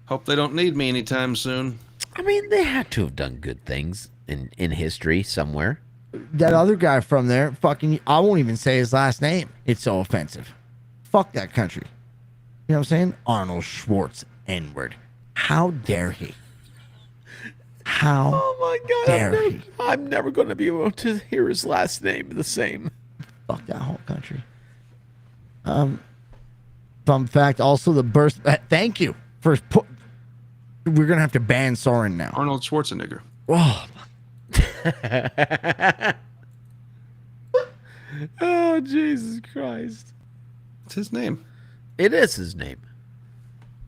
Hope they don't need me anytime soon. I mean, they had to have done good things in history somewhere. That other guy from there, fucking, I won't even say his last name. It's so offensive. Fuck that country. You know what I'm saying? Arnold Schwartz, N-word. How dare he? How Oh my God! dare he? I'm never going to be able to hear his last name the same. Fuck that whole country. Fun fact, also the burst. Thank you for. We're gonna have to ban Soren now. Arnold Schwarzenegger. Oh, Oh, Jesus Christ! It's his name. It is his name.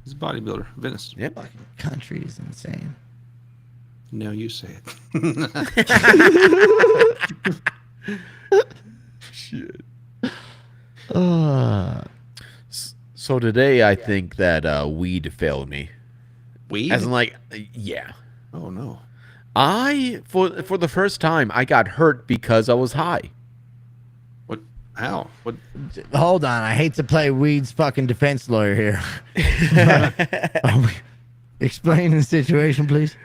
He's a bodybuilder. Venice. Yep. fucking country is insane. Now you say it. Shit. Uh, So today, I think that weed failed me. Weed? As in, like, yeah. Oh no. For the first time, I got hurt because I was high. What? How? What? hold on, I hate to play Weed's fucking defense lawyer here. Explain the situation, please.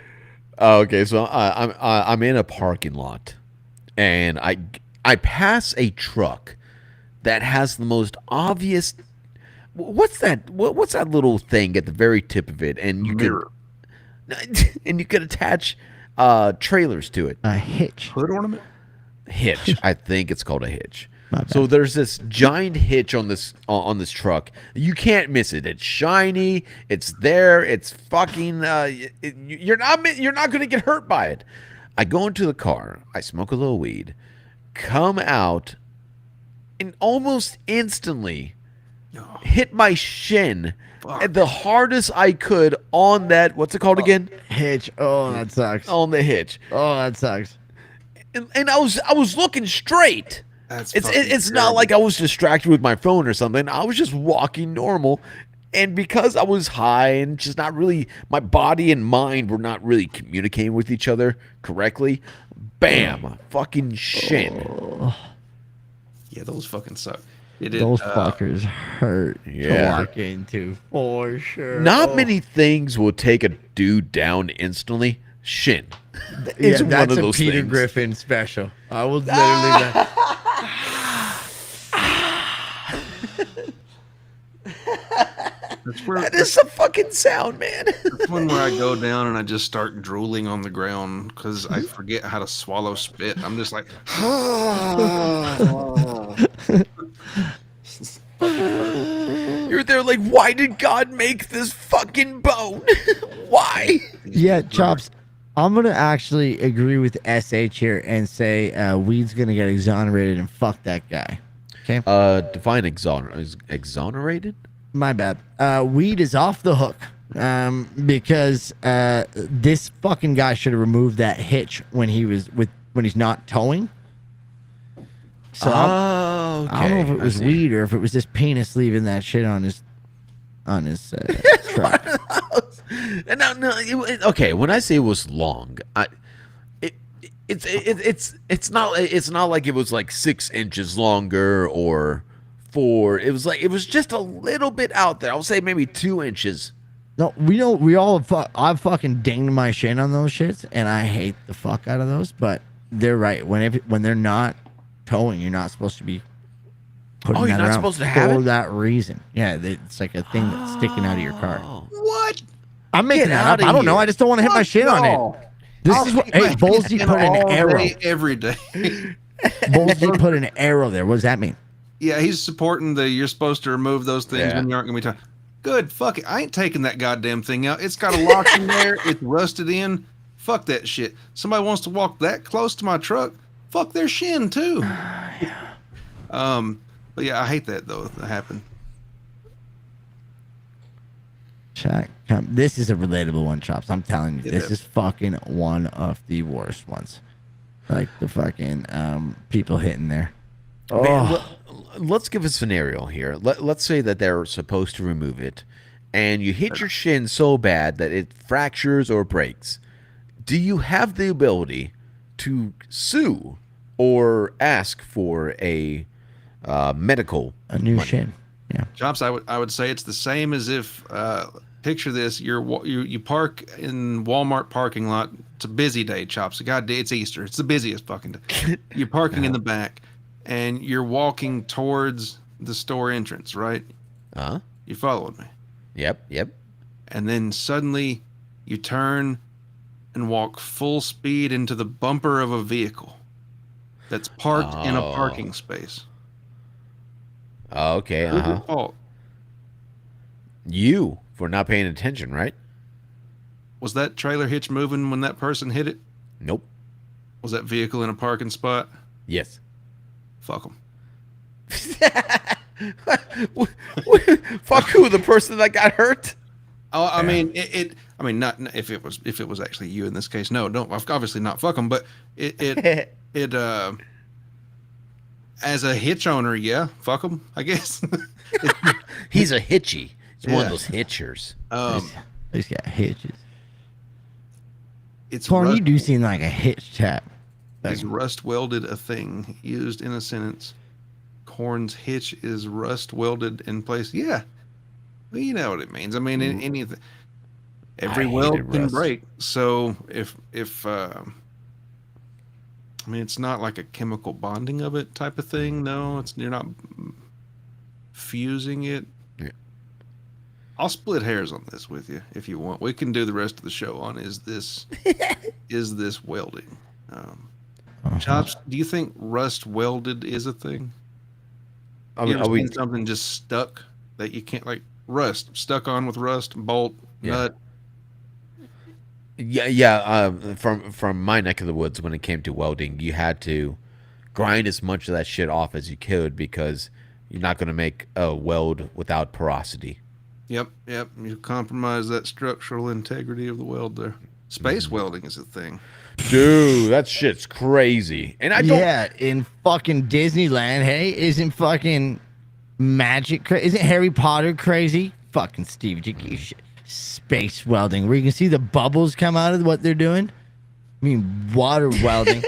Okay, so I'm in a parking lot, and I pass a truck that has the most obvious. What's that? What's that little thing at the very tip of it? And you could attach trailers to it. A hitch. Hood ornament? Hitch. I think it's called a hitch. So there's this giant hitch on this truck. You can't miss it. It's shiny. It's there. It's fucking. You're not gonna get hurt by it. I go into the car. I smoke a little weed. Come out, and almost instantly hit my shin at the hardest I could on that. What's it called again? Hitch. Oh, that sucks. On the hitch. Oh, that sucks. And I was looking straight. It's not terrible. like I was distracted with my phone or something. I was just walking normal. And because I was high and just not really, my body and mind were not really communicating with each other correctly, bam, fucking shin. Yeah, those fucking suck. Those fuckers hurt to walk into, for sure. Not many things will take a dude down instantly. Shin. It's Yeah, one that's of a those Peter things. Griffin special. I will literally. That is a fucking sound, man. That's one where I go down and I just start drooling on the ground because I forget how to swallow spit. I'm just like, You're there like, why did God make this fucking bone? Why? Yeah, Chops. I'm gonna actually agree with SH here and say Weed's gonna get exonerated and fuck that guy. Okay. Define exonerated. My bad. Weed is off the hook because this fucking guy should have removed that hitch when he's not towing. So I don't know if it was Weed or if it was this penis leaving that shit on his truck. Okay, when I say it was long, it's not like it was like 6 inches longer or 4. It was just a little bit out there. I'll say maybe 2 inches. No, I've fucking dinged my shin on those shits, and I hate the fuck out of those. But they're right. When they're not towing, you're not supposed to be putting that you're not around supposed to have for it? that reason. Yeah, it's like a thing that's sticking out of your car. What? I'm making that up. outta I don't know. here. I just don't want to hit my shit on it. This is what. Hey, Bullsy put an arrow. every day. Bullsy put an arrow there. What does that mean? Yeah, he's supporting you're supposed to remove those things when you aren't going to be talking. Good, fuck it. I ain't taking that goddamn thing out. It's got a lock in there. It's rusted in. Fuck that shit. Somebody wants to walk that close to my truck. Fuck their shin too. But yeah, I hate that though. That happened. Check. This is a relatable one, Chops. I'm telling you, this is fucking one of the worst ones. like the fucking people hitting there. Man, let's give a scenario here. Let's say that they're supposed to remove it, and you hit your shin so bad that it fractures or breaks. Do you have the ability to sue or ask for a medical new money? shin? Yeah. Chops, I would say it's the same as if picture this: you park in Walmart parking lot. It's a busy day, Chops. God, it's Easter. It's the busiest fucking day. You're parking in the back, and you're walking towards the store entrance, right? You following me? Yep. And then suddenly you turn and walk full speed into the bumper of a vehicle that's parked in a parking space. Okay. Who's at fault? You for not paying attention, right? Was that trailer hitch moving when that person hit it? Nope. Was that vehicle in a parking spot? Yes. Fuck them. Fuck who? The person that got hurt? Oh, I mean, I mean, not if it was actually you in this case. No, don't obviously not fuck them. But it as a hitch owner, yeah, fuck them. I guess. He's a hitchy. He's one of those hitchers. He's got hitches. It's Corn, you do seem like a hitch chap. Is rust welded a thing used in a sentence? Corn's hitch is rust welded in place. Yeah, well, you know what it means. I mean, anything. Every weld can rust. break. So if I mean, it's not like a chemical bonding of it type of thing. No, you're not fusing it. Yeah. I'll split hairs on this with you if you want. We can do the rest of the show on is this welding. Chops, do you think rust welded is a thing? I mean, you ever seen something just stuck that you can't, like rust stuck on with rust, bolt, nut? Yeah. From my neck of the woods, when it came to welding, you had to grind as much of that shit off as you could because you're not going to make a weld without porosity. Yep. You compromise that structural integrity of the weld there. Space welding is a thing. Dude, that shit's crazy. And I don't. Yeah, in fucking Disneyland, hey, isn't fucking magic isn't Harry Potter crazy? Fucking Steve, shit. Space welding, where you can see the bubbles come out of what they're doing. I mean, water welding.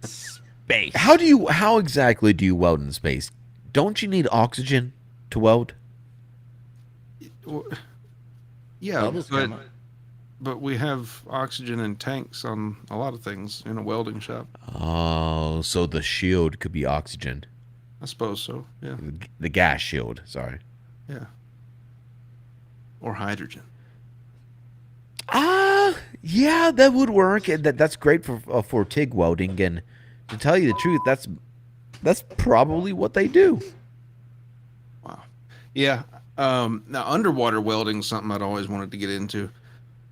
Space. How exactly do you weld in space? Don't you need oxygen to weld? Yeah, but we have oxygen in tanks on a lot of things in a welding shop. Oh, so the shield could be oxygen. I suppose so, yeah. The gas shield, sorry. Yeah. Or hydrogen. Yeah, that would work. That's great for TIG welding. And to tell you the truth, that's probably what they do. Wow. Yeah. Now, underwater welding is something I'd always wanted to get into.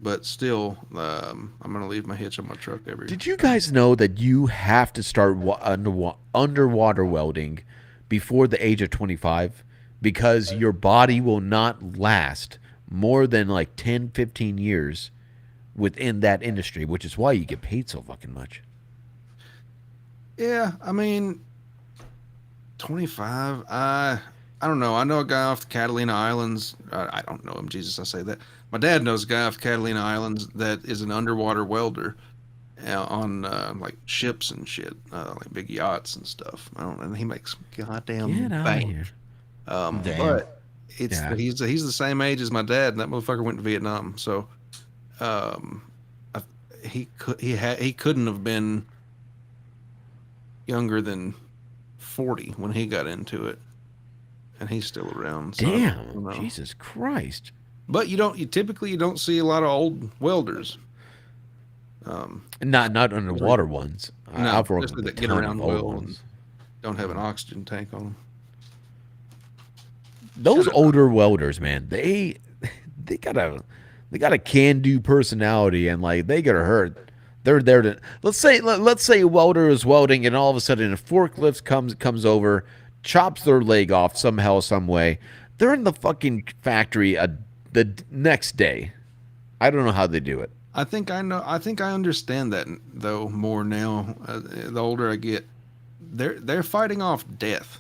But still, I'm going to leave my hitch on my truck every. Did you guys know that you have to start underwater welding before the age of 25? Because your body will not last more than like 10, 15 years within that industry, which is why you get paid so fucking much. Yeah, I mean, 25, I don't know. I know a guy off the Catalina Islands. I don't know him. Jesus, I say that. My dad knows a guy off Catalina Islands that is an underwater welder on like ships and shit, like big yachts and stuff. I don't know. And he makes goddamn bank. But he's the same age as my dad, and that motherfucker went to Vietnam. So, he couldn't have been younger than 40 when he got into it, and he's still around. So Damn, Jesus Christ! But you typically don't see a lot of old welders. Not underwater ones. No, I've worked with that a get ton around of old well ones. and don't have an oxygen tank on them. Those older welders, man, they got a can-do personality, and like they get hurt. They're there to let's say a welder is welding, and all of a sudden a forklift comes over, chops their leg off somehow, some way. They're in the fucking factory the next day. I don't know how they do it. I think I know. I think I understand that though more now. The older I get, they're fighting off death.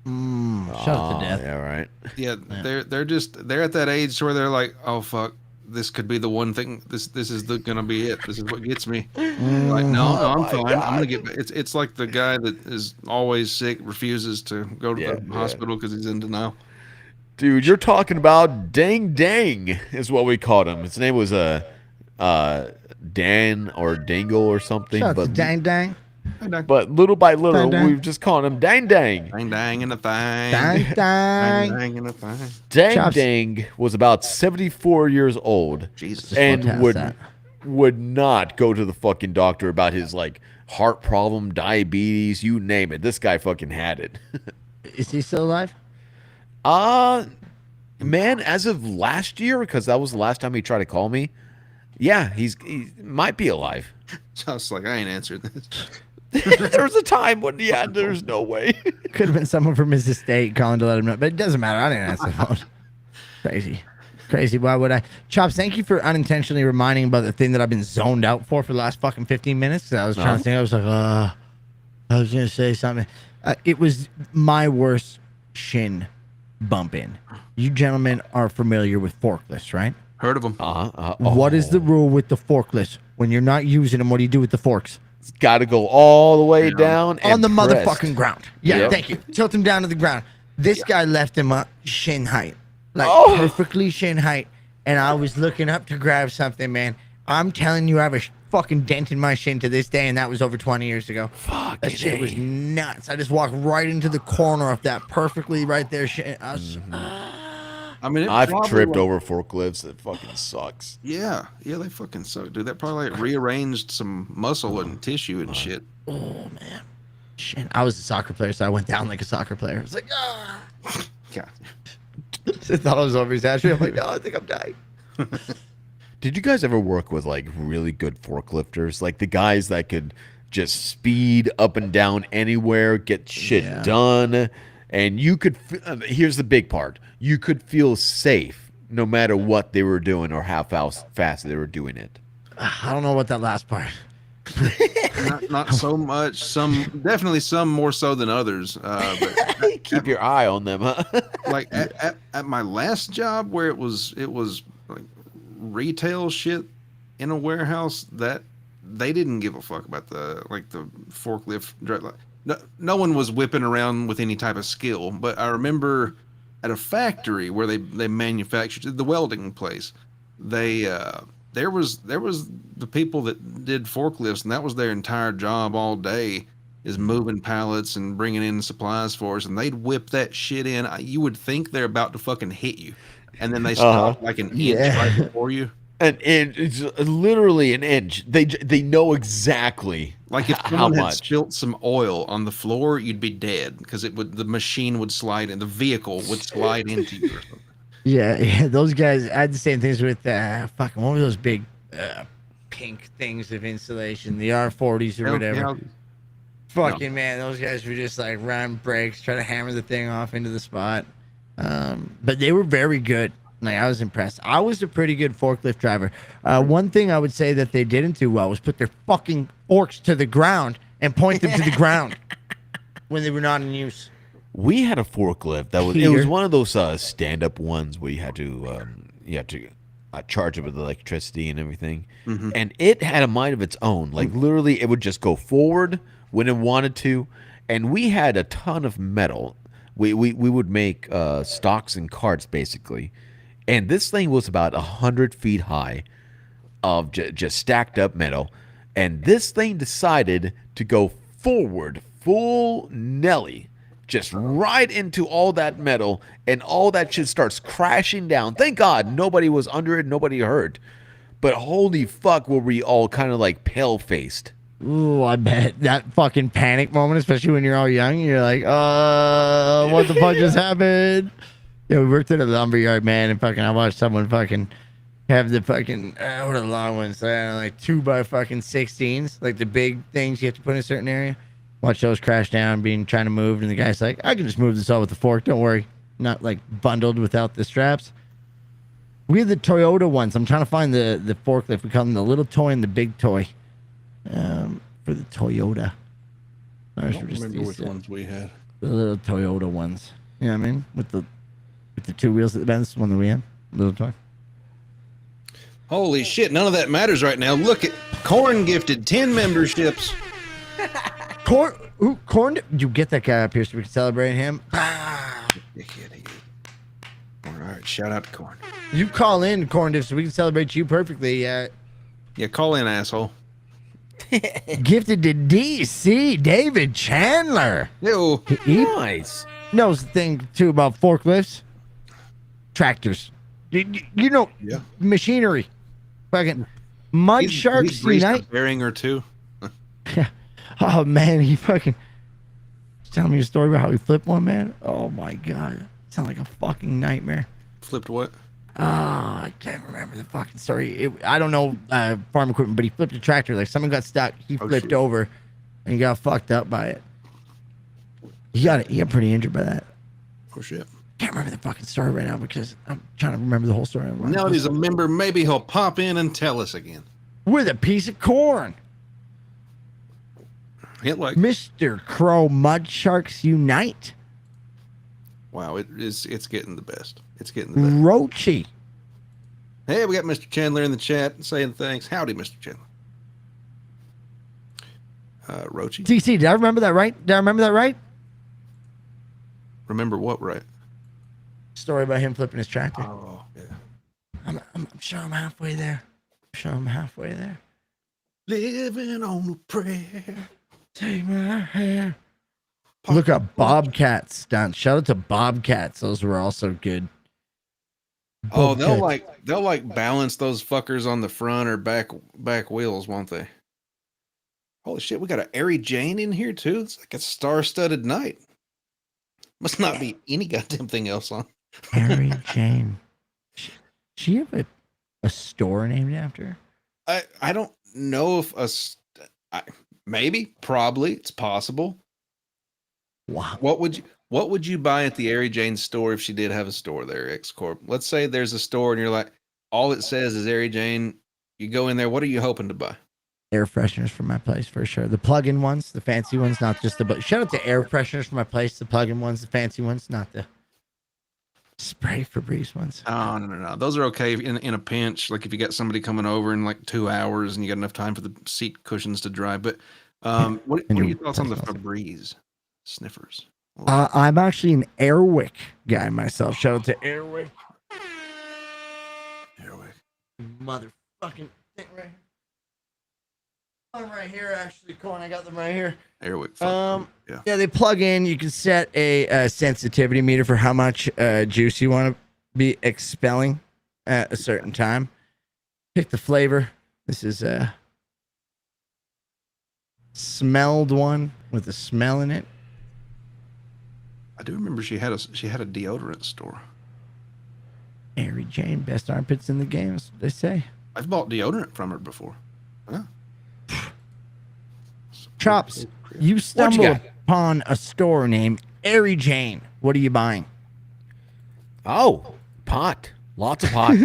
Shut up to death. Yeah, right. Yeah, they're at that age where they're like, oh fuck, this could be the one thing. This is gonna be it. This is what gets me. Like, no, I'm fine. God. I'm gonna get. It's like the guy that is always sick, refuses to go to the hospital because he's in denial. Dude, you're talking about Dang Dang is what we called him. His name was Dan or Dangle or something. Shut up but to Dang Dang. But little by little, Dang, dang. we've just called him Dang Dang. Dang dang in a thing. Dang Dang Dang. dang in a thing. Dang Chops. Dang was about 74 years old. Jesus. And Look past would not go to the fucking doctor about his like heart problem, diabetes, you name it. This guy fucking had it. Is he still alive? Man, as of last year, because that was the last time he tried to call me. Yeah, he might be alive. So I was like, I ain't answered this. There was a time when, yeah, there's no way. Could have been someone from his estate calling to let him know, but it doesn't matter. I didn't answer the phone. Crazy. Why would I? Chops, thank you for unintentionally reminding about the thing that I've been zoned out for the last fucking 15 minutes. I was trying to think. I was like, I was gonna say something. It was my worst shin bump in. You gentlemen are familiar with forklifts, right? Heard of them. What is the rule with the forklifts? When you're not using them, what do you do with the forks? It's got to go all the way down and On the pressed. motherfucking ground. Yeah, Yep. thank you. Tilt him down to the ground. This guy left him up shin height. Like perfectly shin height. And I was looking up to grab something, man. I'm telling you, I have a fucking dent in my shin to this day, and that was over 20 years ago. Fuck That shit was nuts. I just walked right into the corner of that perfectly right there shin. I was, I mean, I've probably tripped like- over forklifts. It fucking sucks. Yeah, they fucking suck, dude. That probably like rearranged some muscle and tissue and shit. oh, man. Shit. I was a soccer player, so I went down like a soccer player. I was like, God. I thought I was over his ass. I'm like, no, I think I'm dying. Did you guys ever work with like really good forklifters? Like the guys that could just speed up and down anywhere, get shit done. And you could, here's the big part. You could feel safe no matter what they were doing or how fast they were doing it. I don't know what that last part. Not so much. Definitely some more so than others. But Keep your eye on them, huh? like at my last job where it was like retail shit in a warehouse, that they didn't give a fuck about the forklift. No one was whipping around with any type of skill. But I remember at a factory where they manufactured the welding place, there was the people that did forklifts, and that was their entire job all day, is moving pallets and bringing in supplies for us, and they'd whip that shit in. You would think they're about to fucking hit you, and then they stop like an inch right before you. And it's literally an inch. They know exactly Like if how someone had much. spilt some oil on the floor, you'd be dead because the machine would slide and the vehicle would slide into you. Or something. Yeah, those guys. I had the same things with fucking one of those big pink things of insulation, the R40s or whatever. Fucking man, those guys were just like run brakes, try to hammer the thing off into the spot. But they were very good. Like I was impressed. I was a pretty good forklift driver. One thing I would say that they didn't do well was put their fucking forks to the ground and point them to the ground when they were not in use. We had a forklift that was. It was one of those stand-up ones where you had to charge it with electricity and everything, and it had a mind of its own. Like literally, it would just go forward when it wanted to, and we had a ton of metal. We would make stocks and carts basically, and this thing was about 100 feet high, of just stacked up metal, and this thing decided to go forward full Nelly. Just right into all that metal, and all that shit starts crashing down. Thank God nobody was under it, nobody hurt. But holy fuck, were we all kind of like pale-faced. Ooh, I bet that fucking panic moment, especially when you're all young, you're like, what the fuck just happened? Yeah, we worked at a lumberyard, man, and fucking I watched someone fucking have the fucking, what are the long ones? Like 2x16s, like the big things you have to put in a certain area. Watch those crash down, trying to move, and the guy's like, I can just move this all with the fork, don't worry. Not like bundled without the straps. We have the Toyota ones. I'm trying to find the forklift. We call them the little toy and the big toy. For the Toyota. I don't remember which ones we had. The little Toyota ones. You know what I mean? With the 2 wheels at the bend. That's the one that we had. Little toy. Holy shit! None of that matters right now. Look at Corn gifted 10 memberships. Corn. You get that guy up here so we can celebrate him. All right, shout out to Corn. You call in, CORNdiff, so we can celebrate you perfectly. Yeah, call in, asshole. Gifted to DC, David Chandler. Yo, He Nice. knows the thing too about forklifts, tractors. You know, Yeah. machinery. Fucking Mud Sharks he's greased a Unite. bearing or two. Yeah. Oh man, he fucking telling me a story about how he flipped one, man. Oh my god, sound like a fucking nightmare. Flipped what? I can't remember the fucking story. I don't know farm equipment, but he flipped a tractor. Like someone got stuck, he flipped shit. over, and he got fucked up by it. He got pretty injured by that. Oh shit. Can't remember the fucking story right now because I'm trying to remember the whole story. Now that he's a member, maybe he'll pop in and tell us again. With a piece of corn. Hit like Mr. Crow Mud Sharks Unite. wow, it's getting the best. It's getting the best. Roachy. Hey, we got Mr. Chandler in the chat saying thanks. Howdy, Mr. Chandler. Roachy. DC, did I remember that right? Did I remember that right? Remember what, right? Story about him flipping his tractor. Oh, yeah. I'm sure I'm halfway there. Living on a prayer. Take my hand. Look up Bobcat stunts. Shout out to Bobcats. Those were also good. Oh, they'll Bobcats. like balance those fuckers on the front or back wheels, won't they? Holy shit, we got an 𝙾𝙘𝙧𝙣 in here too. It's like a star-studded night. Must not be any goddamn thing else on. Mary Jane. She have a store named after her? I don't know if maybe, probably, it's possible. Wow. What would you buy at the 𝙾𝙘𝙧𝙣 store if she did have a store there, X-Corp? Let's say there's a store and you're like, all it says is 𝙾𝙧𝙧𝙣. You go in there, what are you hoping to buy? Air fresheners for my place for sure. The plug-in ones, the fancy ones, not just the. Shout out to air fresheners for my place. The plug-in ones, the fancy ones, not the spray Febreze ones. Oh no. Those are okay in a pinch. Like if you got somebody coming over in like 2 hours and you got enough time for the seat cushions to dry. But what are your thoughts on the Febreze sniffers? I'm actually an Airwick guy myself. Shout out to Airwick. Motherfucking thing right here. I'm right here, actually, Corn. I got them right here. Airwick. Yeah, they plug in. You can set a sensitivity meter for how much juice you want to be expelling at a certain time. Pick the flavor. This is a smelled one with a smell in it. I do remember she had a deodorant store. 𝙾𝙧𝙧𝙣, best armpits in the game, that's what they say. I've bought deodorant from her before. Huh? Chops, you stumble upon a store named 𝙾𝙧𝙧𝙣. What are you buying? Oh, pot. Lots of pot.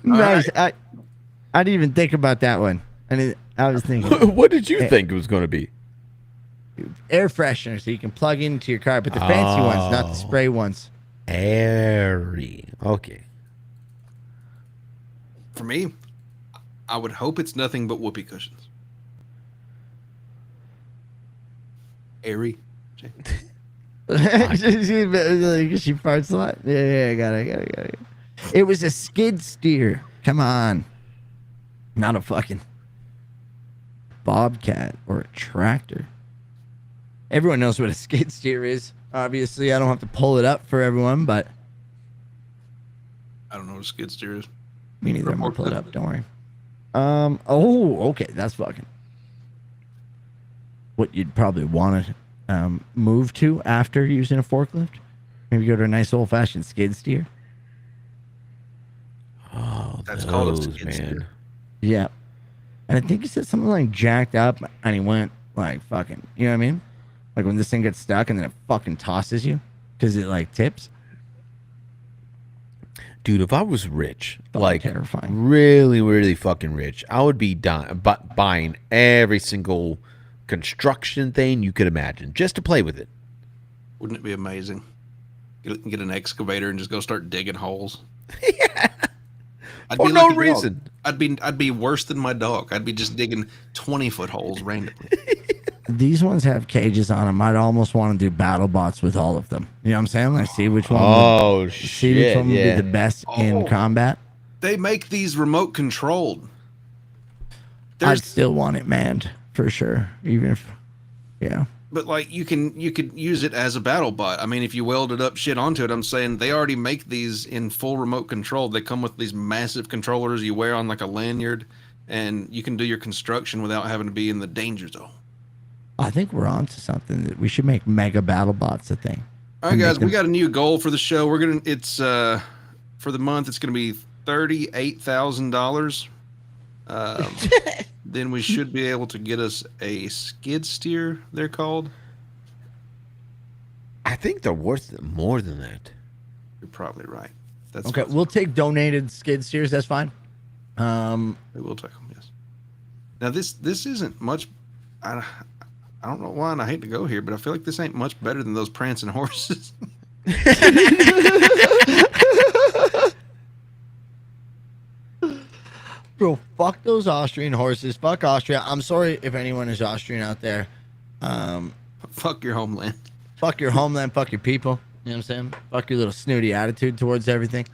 Nice. Right. I didn't even think about that one. I was thinking. What did you think it was going to be? Air freshener, so you can plug into your car, but the fancy ones, not the spray ones. Airy. Okay. For me, I would hope it's nothing but whoopee cushions. Airy. She farts a lot. Yeah, I got it. It was a skid steer. Come on. Not a fucking bobcat or a tractor. Everyone knows what a skid steer is. Obviously, I don't have to pull it up for everyone, but I don't know what a skid steer is. Me neither. I'm gonna pull it up. Don't worry. Oh, okay. That's fucking what you'd probably want to move to after using a forklift. Maybe go to a nice old-fashioned skid steer. Oh, that's called a skid steer. Yeah, and I think he said something like jacked up, and he went like fucking. You know what I mean? Like when this thing gets stuck and then it fucking tosses you because it like tips. Dude, if I was rich, Oh, like terrifying. really, really fucking rich, I would be buying every single construction thing you could imagine just to play with it. Wouldn't it be amazing? Get an excavator and just go start digging holes. Yeah. I'd For be no like a dog. reason. I'd be worse than my dog. I'd be just digging 20-foot holes randomly. These ones have cages on them. I'd almost want to do battle bots with all of them. You know what I'm saying? Like, see which one. Oh, see which shit, one would yeah. be the best in combat. They make these remote controlled. I'd still want it manned for sure. Even if, yeah. But like you could use it as a battle bot. I mean, if you welded up shit onto it, I'm saying they already make these in full remote control. They come with these massive controllers you wear on like a lanyard, and you can do your construction without having to be in the danger zone. I think we're on to something. That we should make mega battle bots a thing. All right, guys, we got a new goal for the show. It's for the month. It's gonna be $38,000. Then we should be able to get us a skid steer. They're called. I think they're worth more than that. You're probably right. That's Okay. We'll take donated skid steers. That's fine. We will take them. Yes. Now this isn't much. I don't know why, and I hate to go here, but I feel like this ain't much better than those prancing horses. Bro, fuck those Austrian horses. Fuck Austria. I'm sorry if anyone is Austrian out there. Fuck your homeland. Fuck your homeland. Fuck your people. You know what I'm saying? Fuck your little snooty attitude towards everything.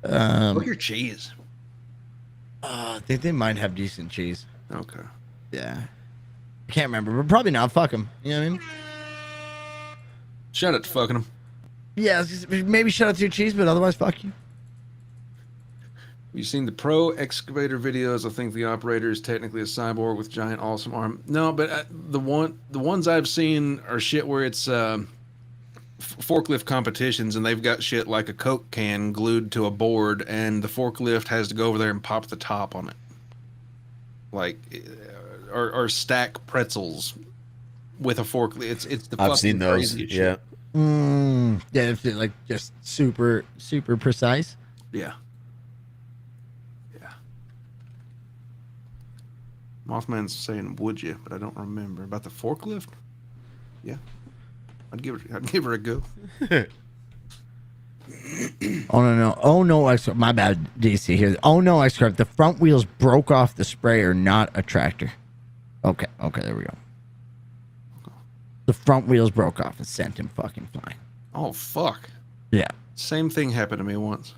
Fuck your cheese. I think they might have decent cheese. Okay. Yeah. I can't remember, but probably not. Fuck them. You know what I mean? Shout out to fucking them. Yeah, maybe shout out to your cheese, but otherwise, fuck you. You've seen the pro excavator videos. I think the operator is technically a cyborg with giant awesome arm. No, but the ones I've seen are shit where it's forklift competitions, and they've got shit like a Coke can glued to a board, and the forklift has to go over there and pop the top on it, like or stack pretzels with a forklift. It's the I've seen those. craziest Yeah. shit. Yeah, if it, like just super precise. Yeah. Mothman's saying, "Would you?" But I don't remember about the forklift. Yeah, I'd give her a go. Oh no! My bad, DC here. Oh no! The front wheels broke off the sprayer, not a tractor. Okay, there we go. The front wheels broke off and sent him fucking flying. Oh fuck! Yeah. Same thing happened to me once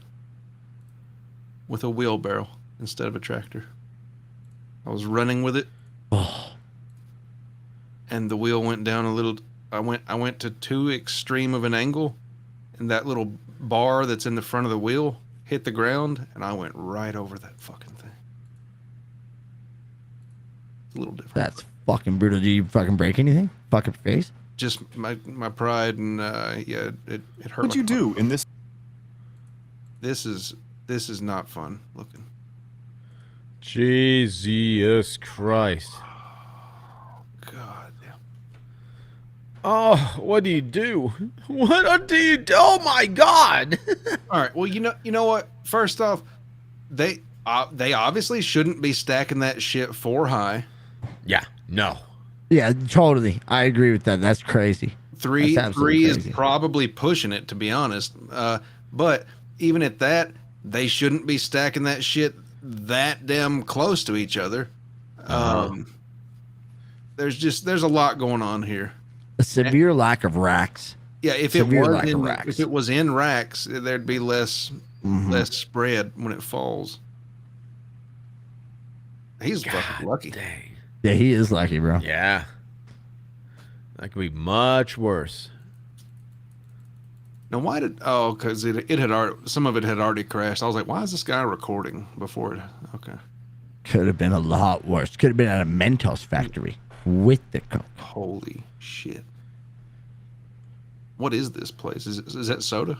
with a wheelbarrow instead of a tractor. I was running with it, and the wheel went down a little. I went to too extreme of an angle, and that little bar that's in the front of the wheel hit the ground, and I went right over that fucking thing. It's a little different. That's fucking brutal. Do you fucking break anything? Fucking face? Just my pride, and yeah, it hurt. What'd you do in this? This is not fun looking. Jesus Christ. God damn. Oh, what do you do? What do you do? Oh my God. All right. Well, you know what? First off, they obviously shouldn't be stacking that shit 4 high. Yeah. No. Yeah, totally. I agree with that. That's crazy. Three absolutely is crazy. probably pushing it, to be honest. But even at that, they shouldn't be stacking that shit that damn close to each other. There's a lot going on here. A severe lack of racks. Yeah, if it was in racks, there'd be less spread when it falls. He's fucking lucky. Dang. Yeah, he is lucky, bro. Yeah. That could be much worse. Now, why did? Oh, because it had already, some of it had already crashed. I was like, why is this guy recording before it? Okay. Could have been a lot worse. Could have been at a Mentos factory with the coke. Holy shit! What is this place? Is that soda?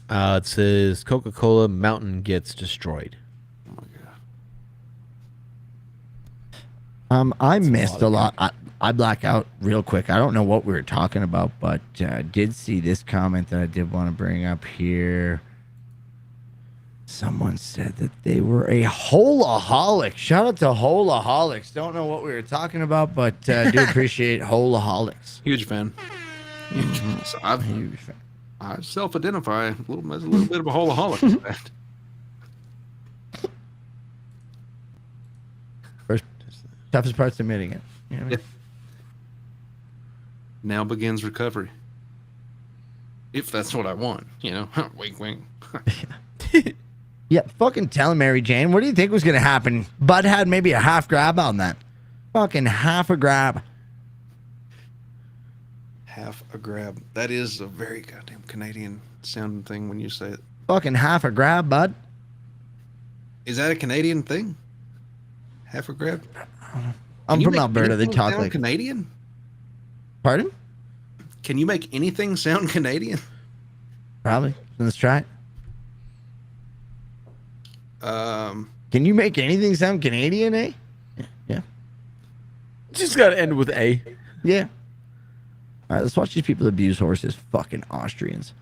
It says Coca-Cola Mountain gets destroyed. Oh my god. I missed a lot. I black out real quick. I don't know what we were talking about, but I did see this comment that I did want to bring up here. Someone said that they were a Hold-aholic. Shout out to Hold-aholics. Don't know what we were talking about, but do appreciate Hold-aholics. Huge fan. So Huge fan. I self-identify as a little bit of a Hold-aholic. In fact. First, toughest part's admitting it. You know what I mean? Yeah. Now begins recovery. If that's what I want, you know. Wink, wink. Yeah, fucking tell him, Mary Jane. What do you think was going to happen? Bud had maybe a half grab on that. Fucking half a grab. Half a grab. That is a very goddamn Canadian sounding thing when you say it. Fucking half a grab, bud. Is that a Canadian thing? Half a grab? I'm from Alberta. They talk like Canadian. Pardon? Can you make anything sound Canadian? Probably. Let's try it. Can you make anything sound Canadian, eh? Yeah. Just got to end with A. Yeah. All right, let's watch these people abuse horses. Fucking Austrians.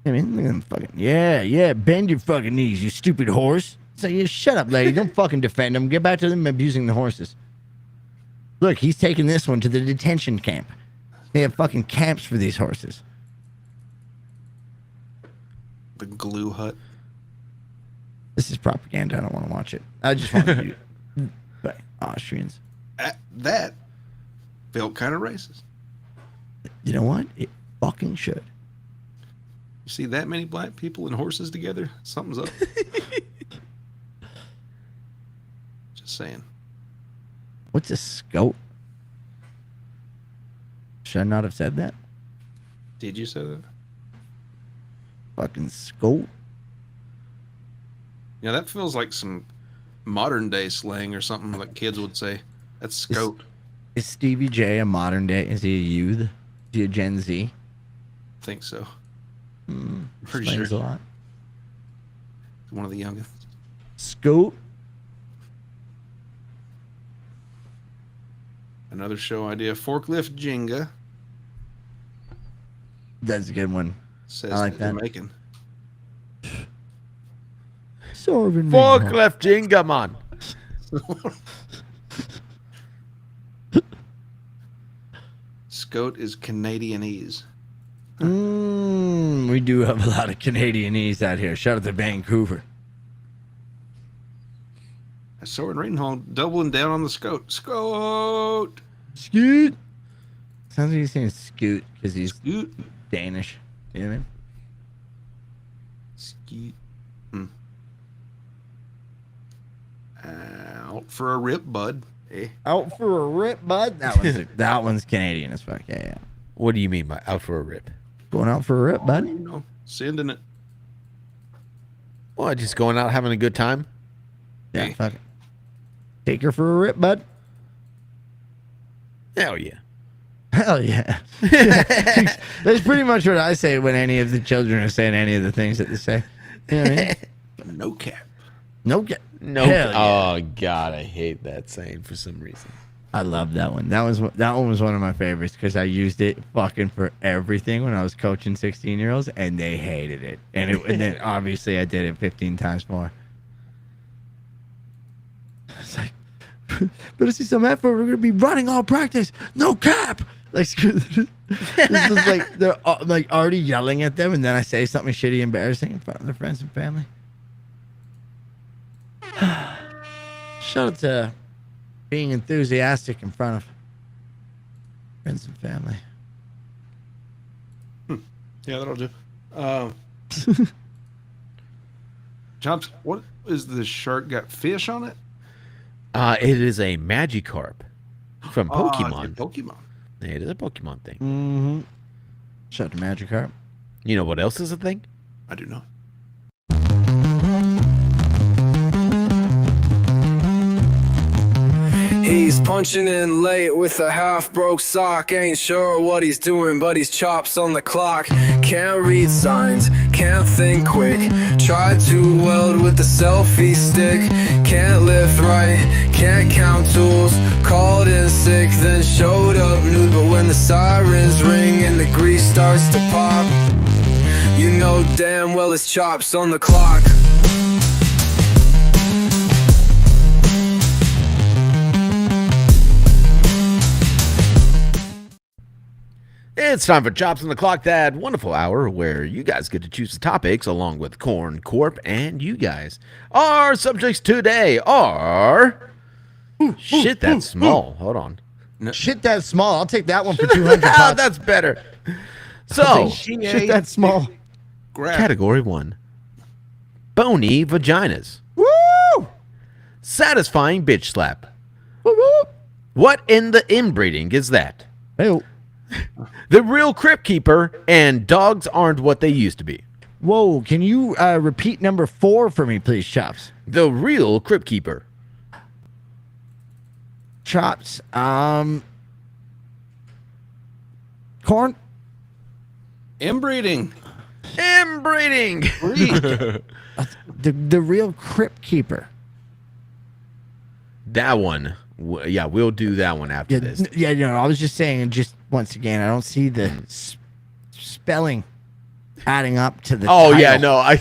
I mean, look at them fucking. Yeah. Bend your fucking knees, you stupid horse. So you shut up, lady. Don't fucking defend them. Get back to them abusing the horses. Look, he's taking this one to the detention camp. They have fucking camps for these horses. The glue hut. This is propaganda. I don't want to watch it. I just want to do but Austrians. That felt kind of racist. You know what? It fucking should. You see that many black people and horses together? Something's up. Just saying. What's a scout? Should I not have said that? Did you say that? Fucking scout. Yeah, that feels like some modern day slang or something like kids would say. That's scout. Is Stevie J a modern day? Is he a youth? Is he a Gen Z? I think so. Pretty sure. a lot. One of the youngest. Scout. Another show idea. Forklift Jenga. That's a good one. Says I like that. Jamaican. Forklift Jenga, man. Scout is Canadianese. We do have a lot of Canadianese out here. Shout out to Vancouver. Soren Rainhall doubling down on the scout. Scout! Scoot. Sounds like he's saying scoot because he's Scoot. Danish. You know what I mean? Scoot. Out for a rip, bud. Eh? Out for a rip, bud. That one's Canadian as fuck. Yeah. What do you mean by out for a rip? Going out for a rip, bud. You know, sending it. Well, just going out having a good time. Yeah, fuck it. Take her for a rip, bud. Hell yeah. Hell yeah. That's pretty much what I say when any of the children are saying any of the things that they say. You know what I mean? No cap. No cap. No. Hell yeah. Oh God, I hate that saying for some reason. I love that one. That one was one of my favorites because I used it fucking for everything when I was coaching 16-year-olds, and they hated it. And then obviously I did it 15 times more. It's like, better see some effort. We're gonna be running all practice. No cap. Like this is like they're like already yelling at them, and then I say something shitty, embarrassing in front of their friends and family. Shout out to being enthusiastic in front of friends and family. Yeah, that'll do. Chops, what is the shark got fish on it? It is a Magikarp from Pokemon. Pokemon. It is a Pokemon thing. Mm-hmm. Shout out to Magikarp. You know what else is a thing? I do not. He's punching in late with a half-broke sock. Ain't sure what he's doing, but he's chops on the clock. Can't read signs, can't think quick. Tried to weld with the selfie stick. Can't lift right, can't count tools. Called in sick, then showed up nude. But when the sirens ring and the grease starts to pop, you know damn well it's chops on the clock. It's time for Chops on the Clock, that wonderful hour where you guys get to choose the topics along with Corn, Corp, and you guys. Our subjects today are... Shit, that's small. Hold on. Shit, that's small. I'll take that one for 200 Oh, bucks. that's better. So, Shit, that's small. Category 1. Bony vaginas. Woo! Satisfying bitch slap. Woo woo! What in the inbreeding is that? Hey, The real crypt keeper and dogs aren't what they used to be. whoa, can you repeat number 4 for me, please, Chops? The real crypt keeper. Chops, Corn? Inbreeding. Inbreeding. The real crypt keeper. That one. Yeah, we'll do that one after this. Yeah, I was just saying, just once again, I don't see the spelling adding up to the Oh title. yeah, no. I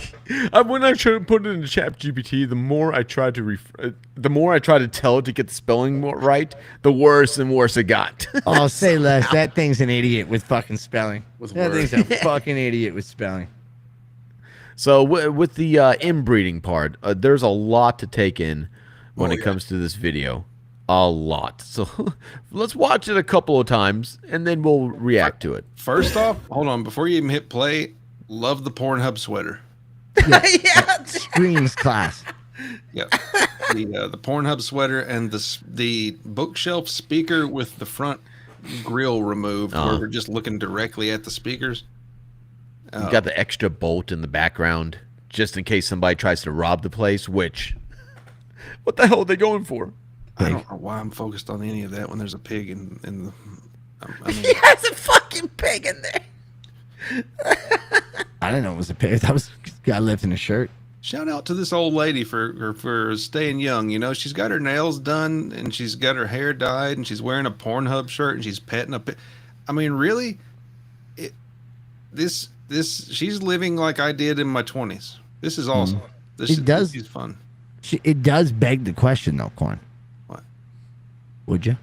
when I tried to put it in the chat GPT, the more I tried to tell it to get the spelling more right, the worse and worse it got. Oh, say less. That thing's an idiot with fucking spelling. With That words. thing's a fucking idiot with spelling. So with the inbreeding part, there's a lot to take in when it comes to this video. A lot. So let's watch it a couple of times and then we'll react to it. First off, hold on. Before you even hit play, love the Pornhub sweater. Screams class. Yeah. The Pornhub sweater and the bookshelf speaker with the front grill removed where we're just looking directly at the speakers. You got the extra bolt in the background just in case somebody tries to rob the place, which... What the hell are they going for? I don't know why I'm focused on any of that when there's a pig in the... I mean, There's a fucking pig in there. I didn't know it was a pig. That was a guy lifting a shirt. shout out to this old lady for staying young. You know, she's got her nails done and she's got her hair dyed and she's wearing a Pornhub shirt and she's petting a pig. I mean, really? She's living like I did in my 20s. This is awesome. This is fun. It does beg the question, though, Corn. What? Would you?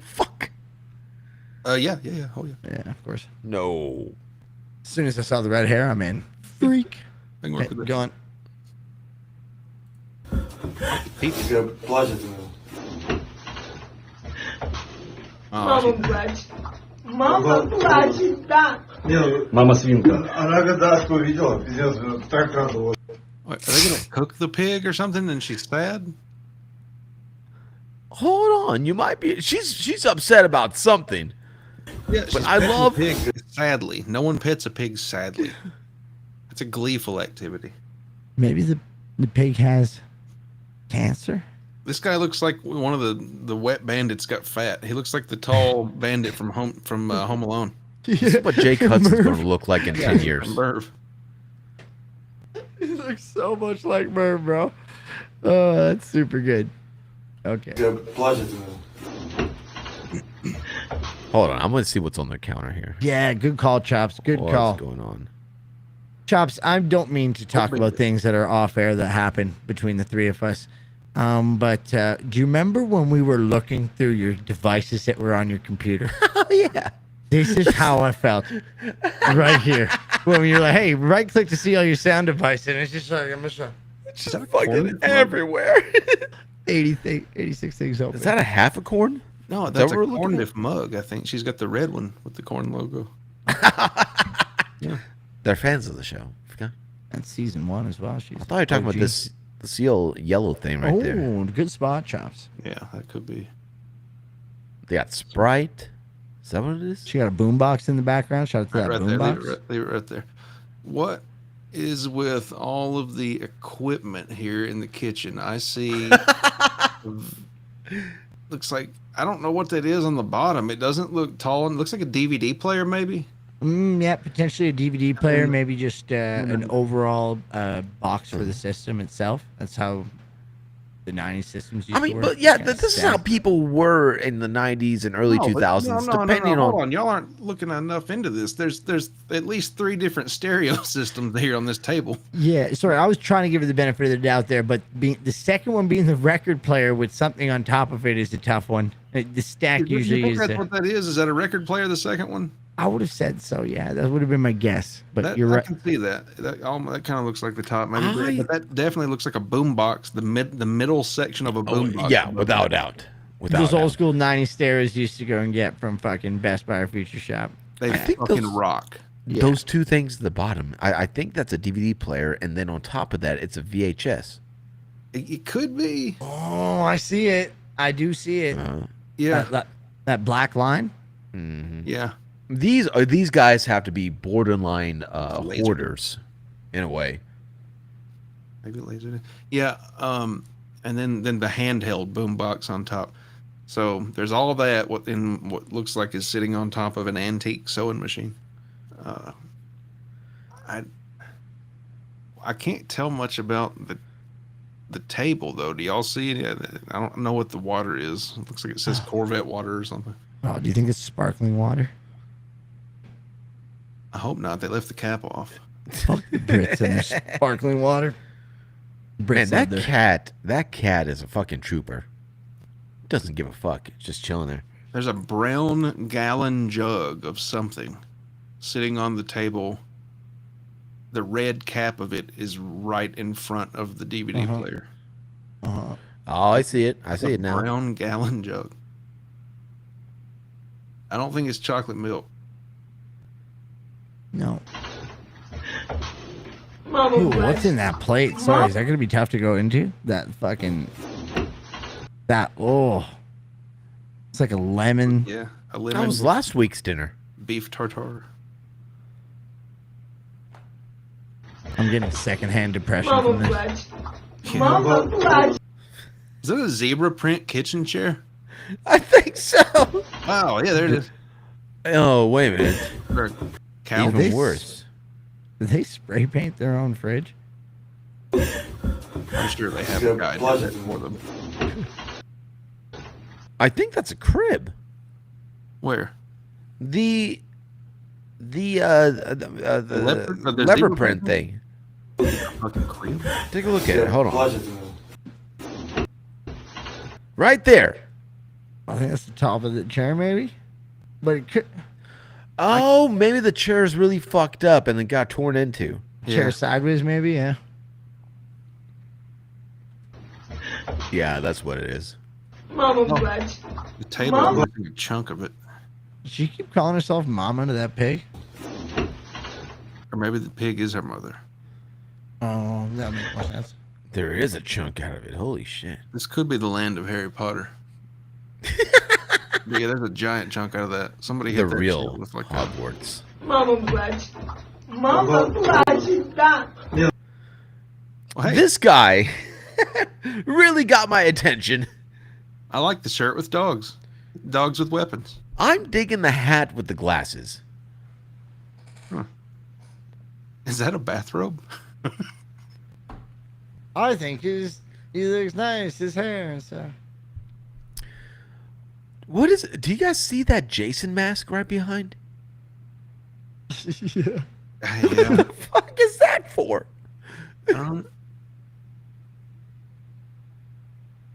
Fuck. Yeah. Oh, yeah. Yeah, of course. No. As soon as I saw the red hair, I'm in. Freak. I can work with Go on. Мама плачет. Мама плачет, да. Мама свинка. Она когда видела, пиздец, так радовалась. What, are they going to cook the pig or something and she's sad? Hold on. You might be... She's upset about something. Yeah, but I love... pig sadly. No one pets a pig sadly. It's a gleeful activity. Maybe the pig has cancer? This guy looks like one of the wet bandits got fat. He looks like the tall bandit from Home Alone. This is what Jake Hudson's going to look like in 10 years. Merv. He looks so much like Merv, bro. Oh, that's super good. Okay. Hold on. I'm going to see what's on the counter here. Yeah, good call, Chops. Good call. What's going on? Chops, I don't mean to talk about things that are off air that happen between the three of us. But do you remember when we were looking through your devices that were on your computer? Oh, yeah. This is how I felt right here. When you're like, hey, right click to see all your sound devices. And it's just like, I'm just like, It's just fucking everywhere. 86 things open. Is that a half a corn? No, that's a what we're looking CORNdiff mug. I think she's got the red one with the corn logo. Yeah. They're fans of the show. Forgot. That's season 1 as well. I thought you were talking about this yellow thing right there. Oh, good spot, Chops. Yeah, that could be. They got Sprite. Is that what it is? She got a boombox in the background. Shout out to that Right there. boombox. Leave it right there. What is with all of the equipment here in the kitchen? I see. Looks like, I don't know what that is on the bottom. It doesn't look tall. It looks like a DVD player, maybe. Yeah, potentially a DVD player, maybe just an overall box for the system itself. That's how the 90s systems used I to mean, work. but yeah, Kinda this is how sad. people were in the 90s and early 2000s, depending hold on. on. Y'all aren't looking enough into this. There's at least 3 different stereo systems here on this table. Yeah, sorry, I was trying to give it the benefit of the doubt there, but the second one being the record player with something on top of it is a tough one. The stack You usually think is. that's what that is? Is that a record player, the second one? I would have said so. Yeah, that would have been my guess. But you're I right. can see that. That kind of looks like the top, maybe. I- But that definitely looks like a boombox. The middle section of a boombox. Yeah, without a doubt. Without Those a doubt. old school 90s stereos used to go and get from fucking Best Buy or Future Shop. They think fucking those- rock. Yeah. Those 2 things at the bottom, I think that's a DVD player, and then on top of that, it's a VHS. It could be. Oh, I see it. I do see it. Yeah. That black line. Yeah. These guys have to be borderline Laser. hoarders, in a way. Maybe laser. Yeah. And then the handheld boombox on top. So there's all of that. What looks like is sitting on top of an antique sewing machine. I can't tell much about the table though. Do y'all see it? I don't know what the water is. It looks like it says Corvette water or something. Oh, do you think it's sparkling water? I hope not. They left the cap off. Fuck the Brits and their sparkling water. Man, Brits love their- that cat is a fucking trooper. Doesn't give a fuck. It's just chilling there. There's a brown gallon jug of something sitting on the table. The red cap of it is right in front of the DVD player. Uh-huh. Oh, I see it. I see it now. Brown gallon jug. I don't think it's chocolate milk. No. Mama, Ooh, what's in that plate? Sorry, is that gonna be tough to go into? That fucking. Oh. It's like a lemon. Yeah, a That lemon was last week's dinner. beef tartare. I'm getting secondhand depression Mama from this. Blatch. Mama Blatch. Is that a zebra print kitchen chair? I think so. Wow, yeah, there it is. Oh, wait a minute. Or a cow. Even worse. Did they spray paint their own fridge? I'm sure they have a guide for them. I think that's a crib. Where? The leopard- the leopard zebra print print? thing. Fucking crib. Take a look at it. Hold on. Right there. I think that's the top of the chair, maybe. But it could Oh, maybe the chair is really fucked up and then got torn into. chair sideways, maybe. Yeah. Yeah, that's what it is. Mama Blatch. The table Mama. looks like a chunk of it. Did she keep calling herself mama to that pig? Or maybe the pig is her mother. Oh, that makes more sense. There is a chunk out of it. Holy shit. This could be the land of Harry Potter. Yeah, there's a giant chunk out of that. Somebody The hit that real shit with like that. Hogwarts. Mama Blatch. Mama Blatch is that. Well, hey, This guy really got my attention. I like the shirt with dogs. Dogs with weapons. I'm digging the hat with the glasses. Is that a bathrobe? I think he looks nice. His hair and stuff. What is it? Do you guys see that Jason mask right behind? Yeah. What Yeah. the fuck is that for?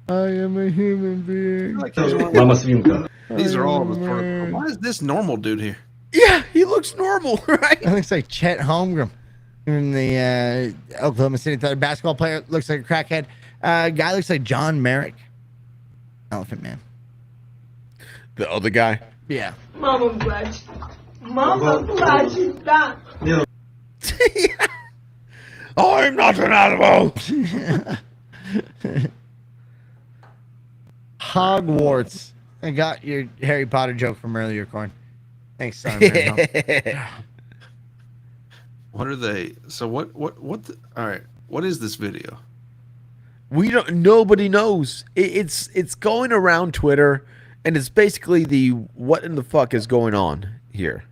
I am a human being. Like these are all- Mama Swinka. these are all of us. Why is this normal dude here? Yeah, he looks normal, right? It looks like Chet Holmgren in the Oklahoma City Thunder. Basketball player looks like a crackhead. Guy looks like John Merrick. Elephant Man. The other guy. Yeah. Mama Blatch. Mama Blatch is that. I'm not an animal. Hogwarts. I got your Harry Potter joke from earlier, Corn. Thanks, son. Man. What are they? So what all right. What is this video? We don't. Nobody knows. It's going around Twitter, and it's basically the what in the fuck is going on here.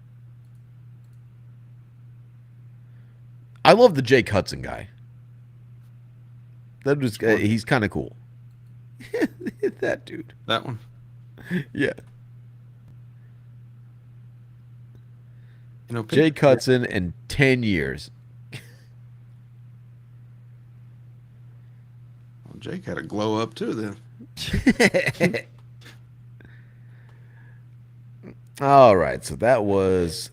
I love the Jake Hudson guy. That was he's kind of cool. That dude. That one. Yeah. You know, 𝙂𝙘𝙘𝙚 in 10 years. Well, Jake had a glow up too then. All right, so that was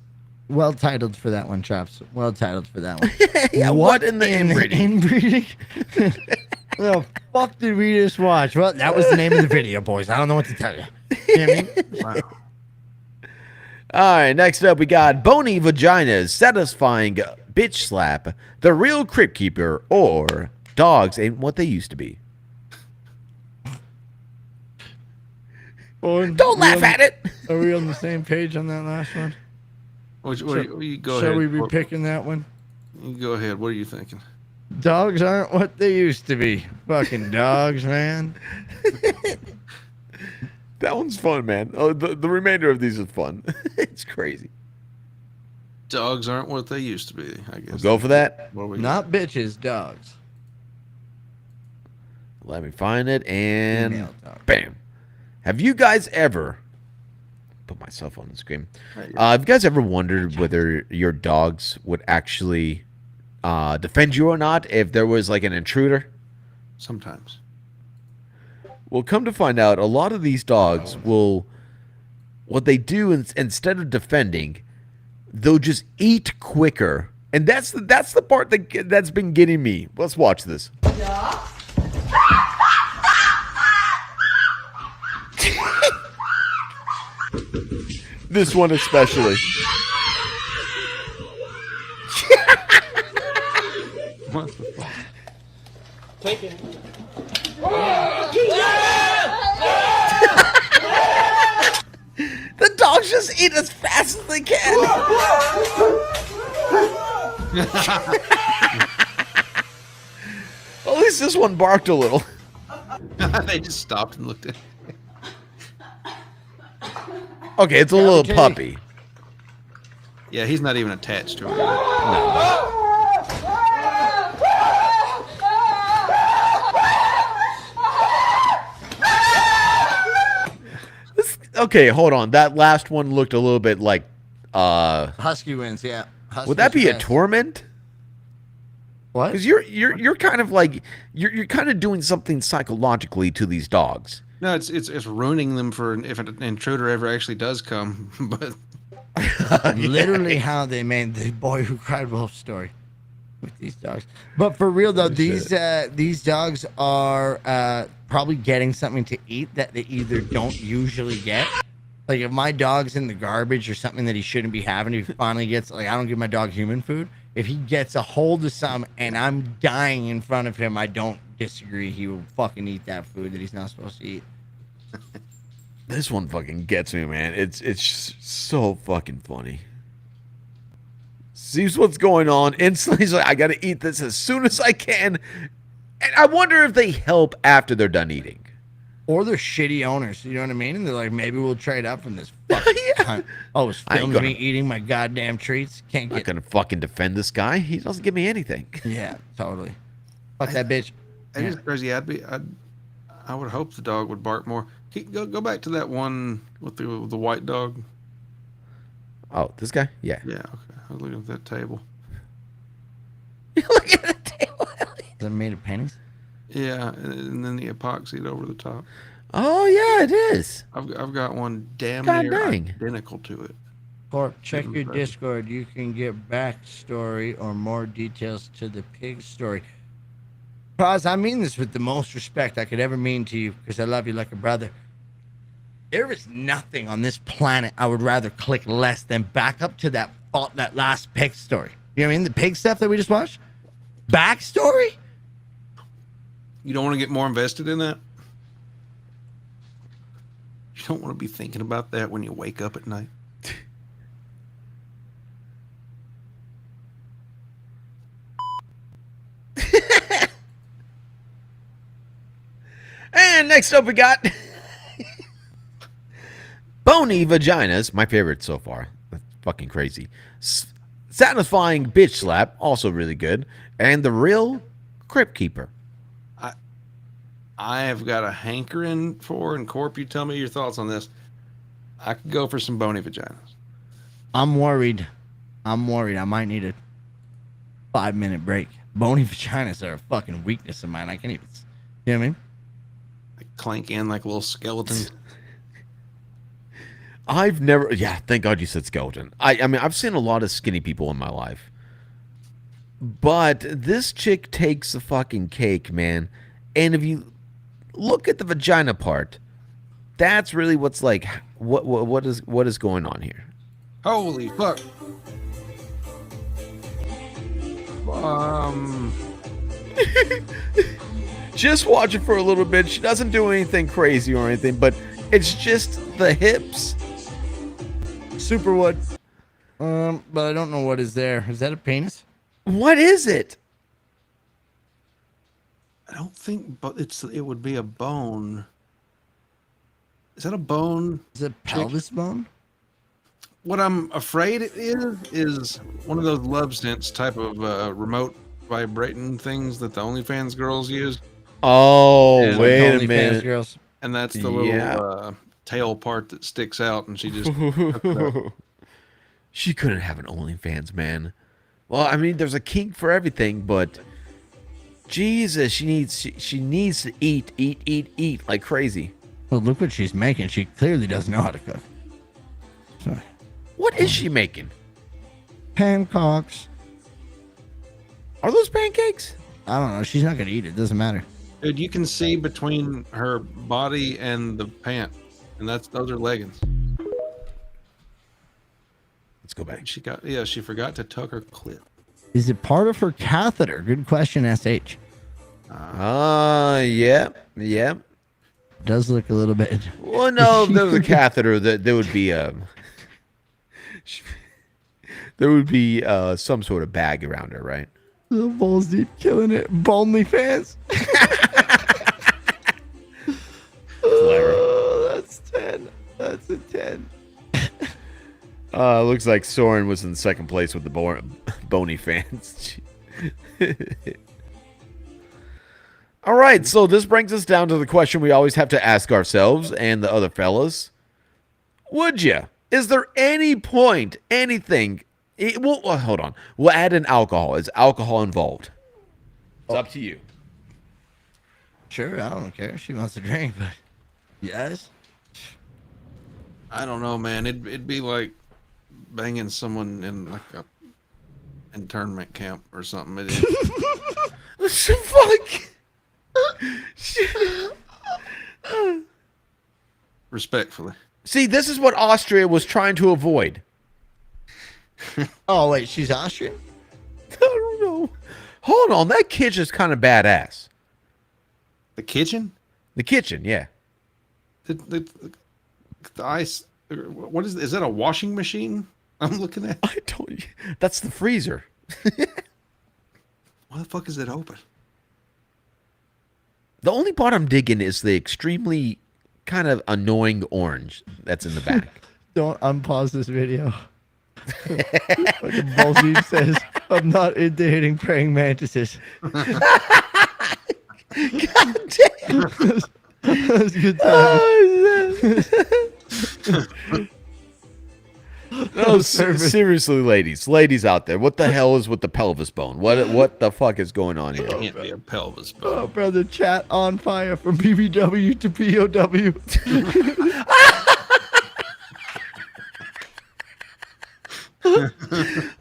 well titled for that one, Chops. Well titled for that one. yeah. What in the inbreeding? The fuck did we just watch? Well, that was the name of the video, boys. I don't know what to tell you. You know what I mean? Wow. All right, next up we got bony vaginas, satisfying bitch slap, the real crypt keeper, or dogs ain't what they used to be. Don't laugh at it. Are we on the same page on that last one? Shall we be picking that one? You go ahead. What are you thinking? Dogs aren't what they used to be. Fucking dogs, man. That one's fun, man. Oh, the remainder of these is fun. It's crazy. Dogs aren't what they used to be, I guess. We'll go for that? Not bitches, dogs. Let me find it, and bam. Have you guys ever... Put myself on the screen. Have you guys ever wondered whether your dogs would actually defend you or not if there was like an intruder? Sometimes. Well, come to find out, a lot of these dogs will, what they do instead of defending, they'll just eat quicker, and that's the part that's been getting me. Let's watch this. This one especially. What the fuck? Take it. The dogs just eat as fast as they can. At least this one barked a little. They just stopped and looked at it. Okay, it's a little puppy. Yeah, he's not even attached to her. No. Okay, hold on. That last one looked a little bit like Husky wins, yeah. Would that be a torment? What? Because you're kind of like you're kind of doing something psychologically to these dogs. No, it's ruining them for if an intruder ever actually does come. But literally how they made the Boy Who Cried Wolf story with these dogs. But for real though, these dogs are probably getting something to eat that they either don't usually get. Like if my dog's in the garbage or something that he shouldn't be having, if he finally gets, like, I don't give my dog human food. If he gets a hold of some and I'm dying in front of him, I don't disagree. He will fucking eat that food that he's not supposed to eat. This one fucking gets me, man. It's so fucking funny. Sees what's going on. Instantly, he's like, I gotta eat this as soon as I can. And I wonder if they help after they're done eating. Or they're shitty owners, you know what I mean? And they're like, maybe we'll trade up from this fucking cunt. Oh, it's filming me eating my goddamn treats. I'm not gonna fucking defend this guy. He doesn't give me anything. Yeah, totally. Fuck that bitch. It is crazy. I would hope the dog would bark more. Go back to that one with the white dog. Oh, this guy? Yeah. Yeah. Okay. I was looking at that table. Look at the table. Is it made of pennies? Yeah, and then the epoxied over the top. Oh yeah, it is. I've got one damn God near dang. identical to it. Corp, check your Discord. You can get backstory or more details to the pig story. Paz, I mean this with the most respect I could ever mean to you because I love you like a brother. There is nothing on this planet I would rather click less than back up to that last pig story. You know what I mean? The pig stuff that we just watched? Backstory? You don't want to get more invested in that? You don't want to be thinking about that when you wake up at night? And next up we got bony vaginas, my favorite so far. That's fucking crazy. Satisfying bitch slap, also really good. And the real crypt keeper. I have got a hankering for, and Corp, you tell me your thoughts on this. I could go for some bony vaginas. I'm worried. I might need a 5-minute break. Bony vaginas are a fucking weakness of mine. I can't even. You know what I mean? They clank in like little skeletons. I've never. Yeah, thank God you said skeleton. I mean, I've seen a lot of skinny people in my life, but this chick takes the fucking cake, man. And if you look at the vagina part, that's really what's like. What is going on here? Holy fuck! Just watch it for a little bit. She doesn't do anything crazy or anything, but it's just the hips. Superwood. But I don't know what is there. Is that a penis? What is it? I don't think, but it would be a bone. Is that a bone? Is it pelvis bone? What I'm afraid it is one of those love sense type of remote vibrating things that the OnlyFans girls use. Oh, and wait a minute. Girls. And that's the little tail part that sticks out, and she just. She couldn't have an OnlyFans, man. Well, I mean, there's a kink for everything, but Jesus, she needs to eat like crazy. Well, look what she's making. She clearly doesn't know how to cook. Sorry. What is she making? Pancakes. Are those pancakes? I don't know. She's not gonna eat it. Doesn't matter. Dude, you can see between her body and the pant, and those are leggings. Let's go back. She forgot to tuck her clit. Is it part of her catheter? Good question, SH. Yeah. Does look a little bit. Well, no, if there was a catheter, there would be some sort of bag around her, right? The balls deep, killing it. Bonely fans. Oh, that's 10. That's a 10. Looks like Soren was in second place with the bony fans. All right, so this brings us down to the question we always have to ask ourselves and the other fellas. Would you? Is there any point, anything? Hold on. We'll add in alcohol. Is alcohol involved? It's up to you. Sure, I don't care. She wants to drink, but yes. I don't know, man. It'd be like banging someone in like a internment camp or something. Fuck. Respectfully. See, this is what Austria was trying to avoid. Oh, wait, she's Austrian? I don't know. Hold on, that kitchen's kind of badass. The kitchen? The kitchen, yeah. The ice. What is that? A washing machine? I'm looking at. I told you. That's the freezer. Why the fuck is it open? The only part I'm digging is the extremely kind of annoying orange that's in the back. Don't unpause this video. Fucking Balzeem says, I'm not into hitting praying mantises. God damn. That was a good time. No, seriously, ladies out there, what the hell is with the pelvis bone? What the fuck is going on here? It can't be a pelvis bone. Oh, brother, chat on fire from BBW to POW.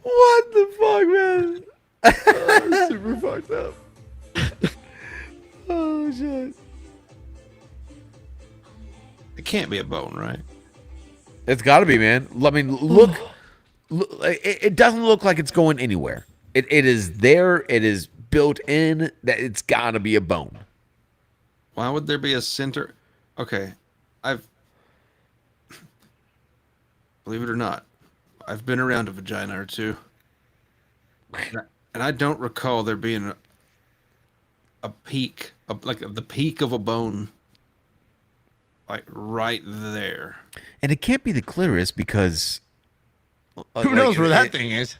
What the fuck, man? Oh, super fucked up. Oh, shit. It can't be a bone, right? It's got to be, man. I mean, look, it doesn't look like it's going anywhere. It is there. It is built in that it's got to be a bone. Why would there be a center? Okay, believe it or not, I've been around a vagina or two, and I don't recall there being a peak, like the peak of a bone, like right there. And it can't be the clitoris because who knows where that thing is?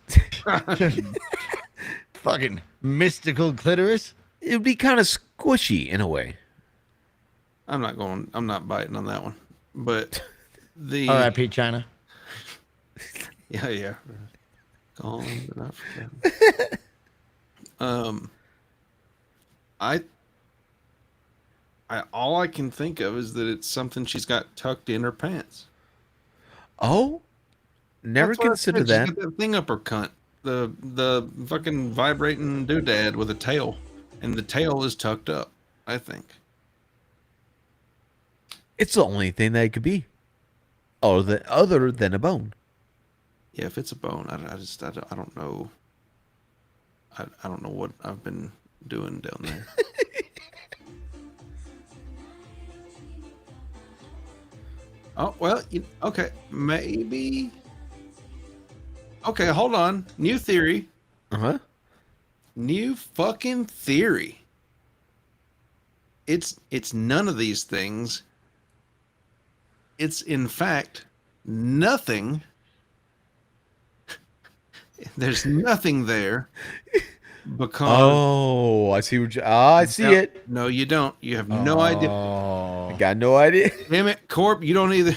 Fucking mystical clitoris. It would be kind of squishy in a way. I'm not biting on that one. But the R.I.P. China. Yeah. Gone but not forgotten. I all I can think of is that it's something she's got tucked in her pants. Oh, never That's what I considered said. that. She's got that thing up her cunt. The fucking vibrating doodad with a tail, and the tail is tucked up. I think It's the only thing that it could be. Other than a bone. Yeah, if it's a bone, I don't know. I don't know what I've been doing down there. Oh, well, okay, maybe. Okay, hold on. New theory. Uh-huh. New fucking theory. It's none of these things. It's in fact nothing. There's nothing there because I see what I see it. No, you don't. You have no idea. I got no idea. Damn it, Corp, you don't either.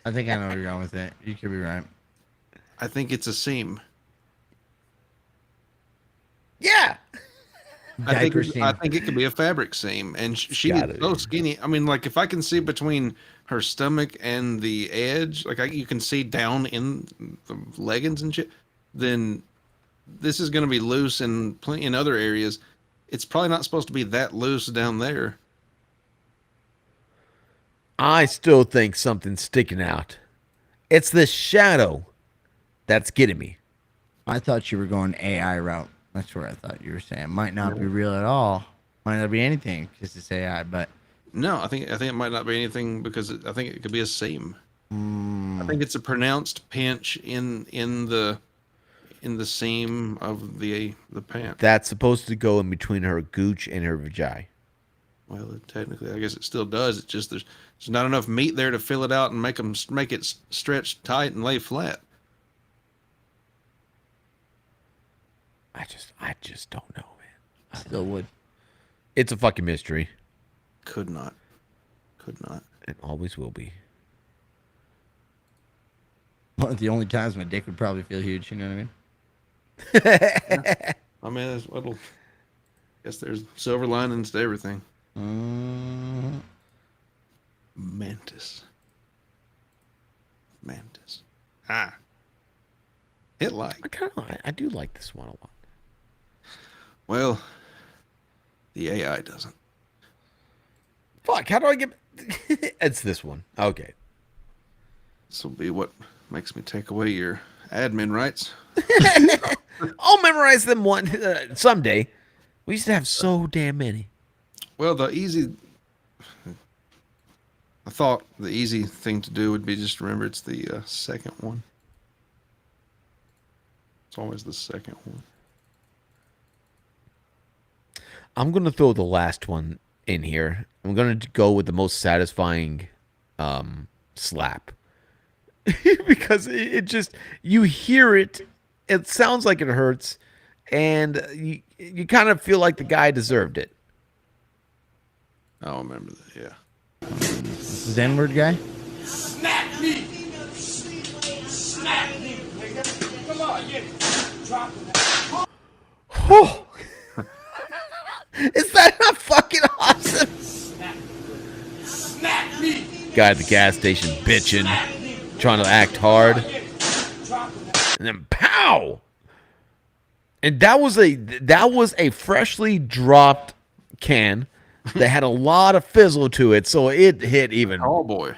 I think I know where you're going with it. You could be right. I think it's a seam. Yeah. I think it could be a fabric seam, and she is so skinny. I mean, like if I can see between her stomach and the edge, like you can see down in the leggings and shit, then this is going to be loose in other areas. It's probably not supposed to be that loose down there. I still think something's sticking out. It's the shadow that's getting me. I thought you were going AI route. That's where I thought you were saying. Might not be real at all. Might not be anything because it's AI. But no, I think it might not be anything because I think it could be a seam. I think it's a pronounced pinch in the seam of the pant. That's supposed to go in between her gooch and her vagina. Well, technically, I guess it still does. It's just there's not enough meat there to fill it out and make it stretch tight and lay flat. I just don't know, man. Still would. It's a fucking mystery. Could not. It always will be. One of the only times my dick would probably feel huge. You know what I mean? I mean, that's what'll. Guess there's silver linings to everything. Mantis. Hit like. I do like this one a lot. Well, the AI doesn't. Fuck, how do I get... It's this one. Okay. This will be what makes me take away your admin rights. I'll memorize them someday. We used to have so damn many. Well, I thought the easy thing to do would be just remember it's the second one. It's always the second one. I'm going to throw the last one in here. I'm going to go with the most satisfying slap. Because it just, you hear it, it sounds like it hurts, and you kind of feel like the guy deserved it. I remember that, yeah. This is N-word guy? Smack me! Smack me! Come on, yeah. Drop it. Oh. Is that not fucking awesome? Smack me! Guy at the gas station bitching, trying to act hard, and then pow! And that was a freshly dropped can that had a lot of fizzle to it, so it hit even. Oh boy!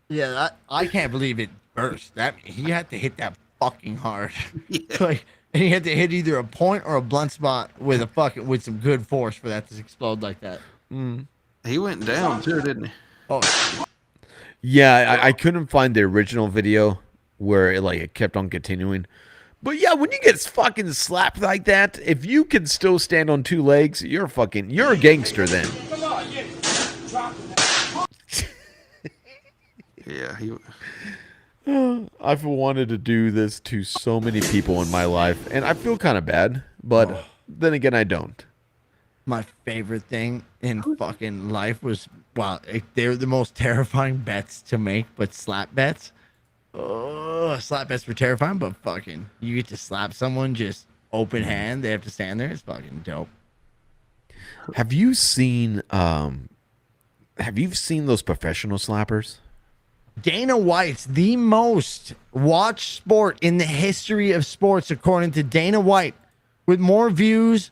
Yeah, I can't believe it burst. He had to hit that fucking hard. Yeah. And he had to hit either a point or a blunt spot with some good force for that to explode like that. He went down too, didn't he? Oh, yeah. I couldn't find the original video where it kept on continuing. But yeah, when you get fucking slapped like that, if you can still stand on two legs, you're a gangster then. Come on, yeah. Drop it. Yeah, I've wanted to do this to so many people in my life, and I feel kind of bad, but then again, I don't. My favorite thing in fucking life was, well, they're the most terrifying bets to make, but slap bets. Oh, slap bets were terrifying, but fucking, you get to slap someone just open hand. They have to stand there. It's fucking dope. Have you seen those professional slappers? Dana White's the most watched sport in the history of sports, according to Dana White, with more views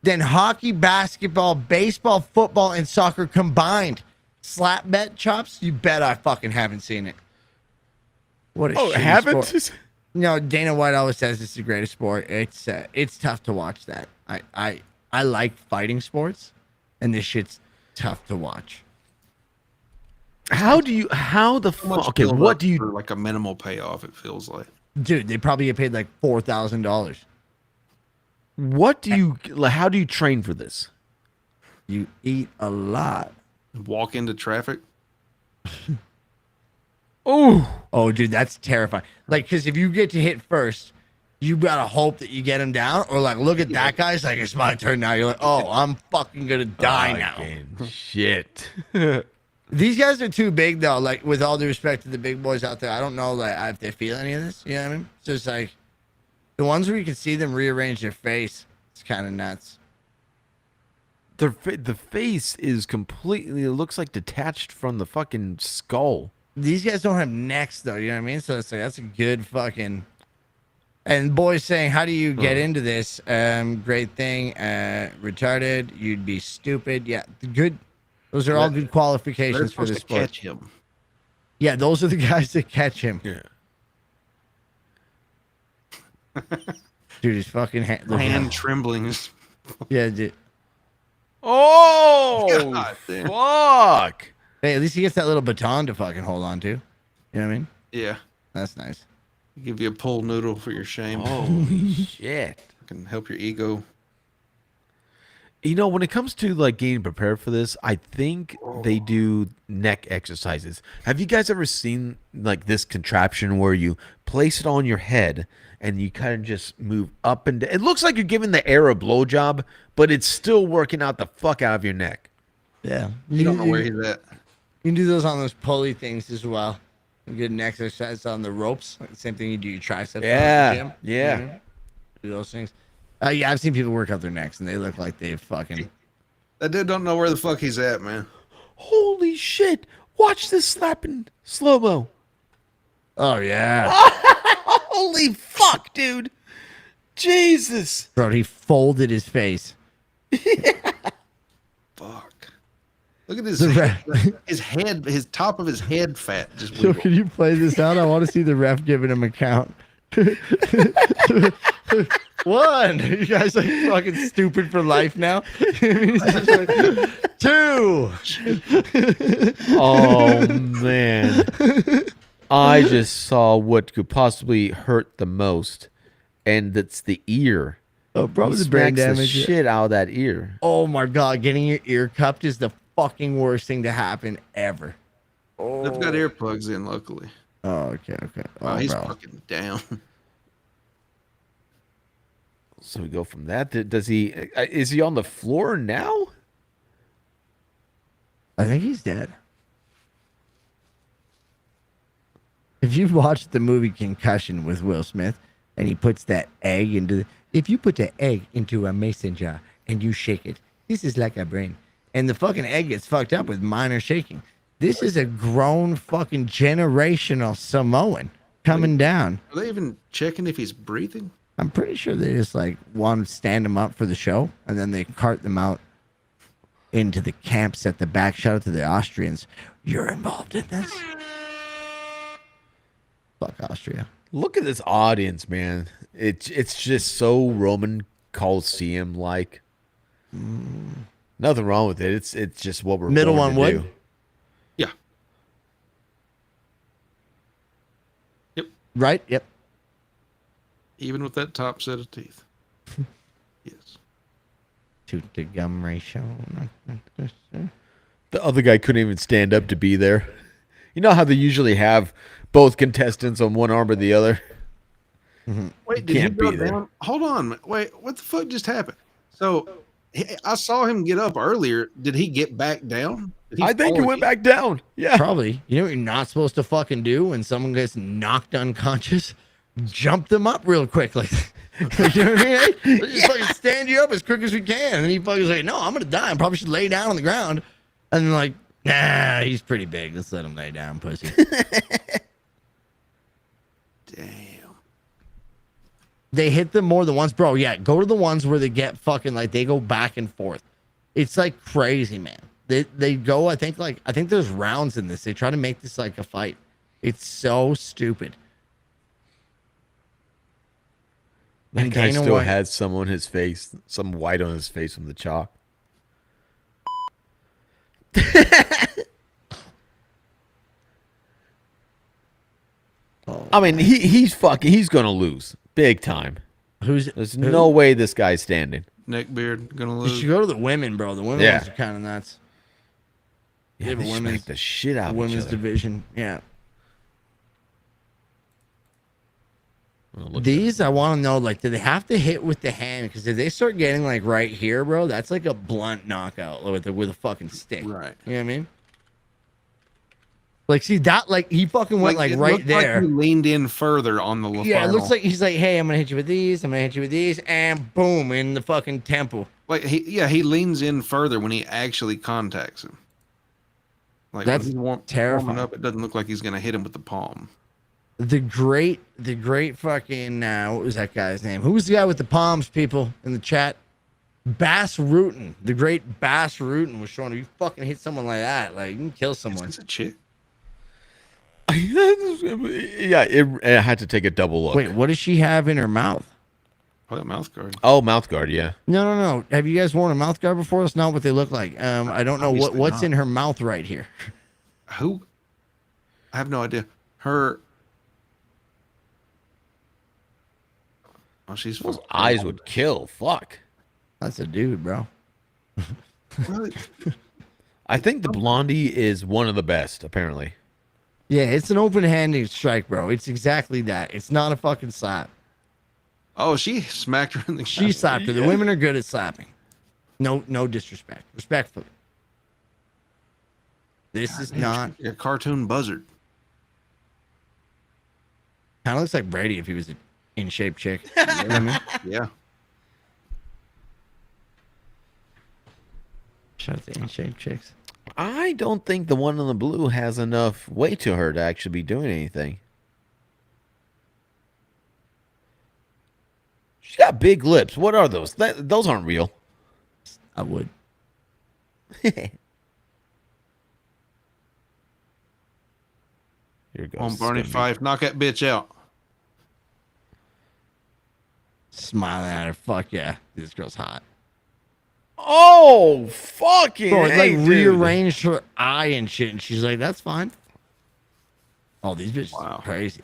than hockey, basketball, baseball, football, and soccer combined. Slap bet, Chops? You bet I fucking haven't seen it. What a shitty haven't? sport. No, Dana White always says it's the greatest sport. It's tough to watch that. I like fighting sports, and this shit's tough to watch. How the fuck? Okay, what do you for like a minimal payoff? It feels like, dude. They probably get paid like $4,000. What do you? How do you train for this? You eat a lot. Walk into traffic. Oh, dude, that's terrifying. Like, because if you get to hit first, you gotta hope that you get him down, or like, look at that guy's like, it's my turn now. You're like, oh, I'm fucking gonna die now. Shit. These guys are too big though. Like, with all due respect to the big boys out there, I don't know like if they feel any of this. You know what I mean? So it's like the ones where you can see them rearrange their face. It's kind of nuts. The face is completely. It looks like detached from the fucking skull. These guys don't have necks though. You know what I mean? So it's like that's a good fucking. And boys saying, how do you get into this? Great thing. Retarded. You'd be stupid. Yeah, good. Those are all good qualifications for this sport. Catch him. Yeah, those are the guys that catch him. Yeah. Dude, his fucking hand trembling. Yeah, dude. Oh, God damn. fuck. Hey, at least he gets that little baton to fucking hold on to. You know what I mean? Yeah. That's nice. Give you a pull noodle for your shame. Holy shit. Can help your ego. You know, when it comes to like getting prepared for this, I think they do neck exercises. Have you guys ever seen like this contraption where you place it on your head and you kind of just move up and down? It looks like you're giving the air a blowjob, but it's still working out the fuck out of your neck. Yeah. You don't know where he's at. You can do those on those pulley things as well. You get an exercise on the ropes. Like the same thing you do your triceps. Yeah. On the gym. Yeah. You know? Do those things. Yeah, I've seen people work out their necks and they look like they fucking. That dude don't know where the fuck he's at, man. Holy shit. Watch this slapping slow-mo. Oh, yeah. Holy fuck, dude. Jesus. Bro, he folded his face. Fuck. Look at his head, his top of his head fat. Just So can you play this out? I want to see the ref giving him a count. One. You guys like fucking stupid for life now. Two. Oh, man. I just saw what could possibly hurt the most, and that's the ear. Oh, probably He the brain smacks the damage. shit out of that ear. Oh my god, getting your ear cupped is the fucking worst thing to happen ever. They've got earplugs in, luckily. Oh, okay. Oh, he's bro. fucking down. So we go from that. Does he? Is he on the floor now? I think he's dead. If you've watched the movie Concussion with Will Smith, and he puts that egg into if you put the egg into a mason jar and you shake it, this is like a brain. And the fucking egg gets fucked up with minor shaking. This is a grown fucking generational Samoan coming down. Are they even checking if he's breathing? I'm pretty sure they just like want to stand him up for the show, and then they cart them out into the camps at the back. Shout out to the Austrians. You're involved in this. Fuck Austria. Look at this audience, man. It's just so Roman Coliseum like. Nothing wrong with it. It's just what we're Middle born one to would? do. Yeah. Yep. Right? Yep. Even with that top set of teeth. Yes. Tooth to gum ratio. The other guy couldn't even stand up to be there. You know how they usually have both contestants on one arm or the other? Wait, did Can't he go be there. down? Hold on. Wait, what the fuck just happened? So I saw him get up earlier. Did he get back down? I think he went back down. Yeah. Probably. You know what you're not supposed to fucking do when someone gets knocked unconscious? Jump them up real quickly. You know what I mean? Let's just fucking stand you up as quick as we can. And he fucking say, no, I'm going to die. I probably should lay down on the ground. And then like, nah, he's pretty big. Let's let him lay down, pussy. Damn. They hit them more than once, bro. Yeah, go to the ones where they get fucking like they go back and forth. It's like crazy, man. They go. I think there's rounds in this. They try to make this like a fight. It's so stupid. That guy still had some on his face, some white on his face from the chalk. I mean, he's gonna lose big time. There's no way this guy's standing. Neckbeard gonna You lose. should go to the women, bro. The women ones are kind of nuts. Yeah, they smack the shit out of each women's other. division. Yeah. These I want to know, like, do they have to hit with the hand? Because if they start getting like right here, bro, that's like a blunt knockout with a fucking stick. Right. You know what I mean? Like, see that? Like, he fucking went like it right looked like there. he leaned in further on the. Yeah, it looks like he's like, hey, I'm gonna hit you with these. I'm gonna hit you with these, and boom, in the fucking temple. Like he leans in further when he actually contacts him. Like That's when he's terrifying. warming up, it doesn't look like he's gonna hit him with the palm. The great fucking what was that guy's name? Who was the guy with the palms, people in the chat? Bass Rutten. The great Bass Rutten was showing, if you fucking hit someone like that, like you can kill someone. It's a chick. Yeah, it had to take a double look. Wait, what does she have in her mouth? Oh, that mouth guard. Oh, mouth guard, yeah. No. Have you guys worn a mouth guard before? That's not what they look like. I don't know Obviously what's not. in her mouth right here. Who? I have no idea. Her. Oh, she's. Those eyes would kill. Fuck. That's a dude, bro. I think the blondie is one of the best, apparently. Yeah, it's an open-handed strike, bro. It's exactly that. It's not a fucking slap. Oh, she smacked her in the. She slapped her. The women are good at slapping. No disrespect. Respectfully. This is not. A cartoon buzzard. Kind of looks like Brady if he was an in-shape chick. You know what I mean? Yeah. Shout out to in-shape chicks. I don't think the one in the blue has enough weight to her to actually be doing anything. She's got big lips. What are those? Those aren't real. I would. Here goes. Come on, Barney Fife, knock that bitch out. Smiling at her. Fuck yeah. This girl's hot. Oh, fucking Bro, it like dude. rearranged her eye and shit, and she's like, that's fine. Oh, these bitches are crazy.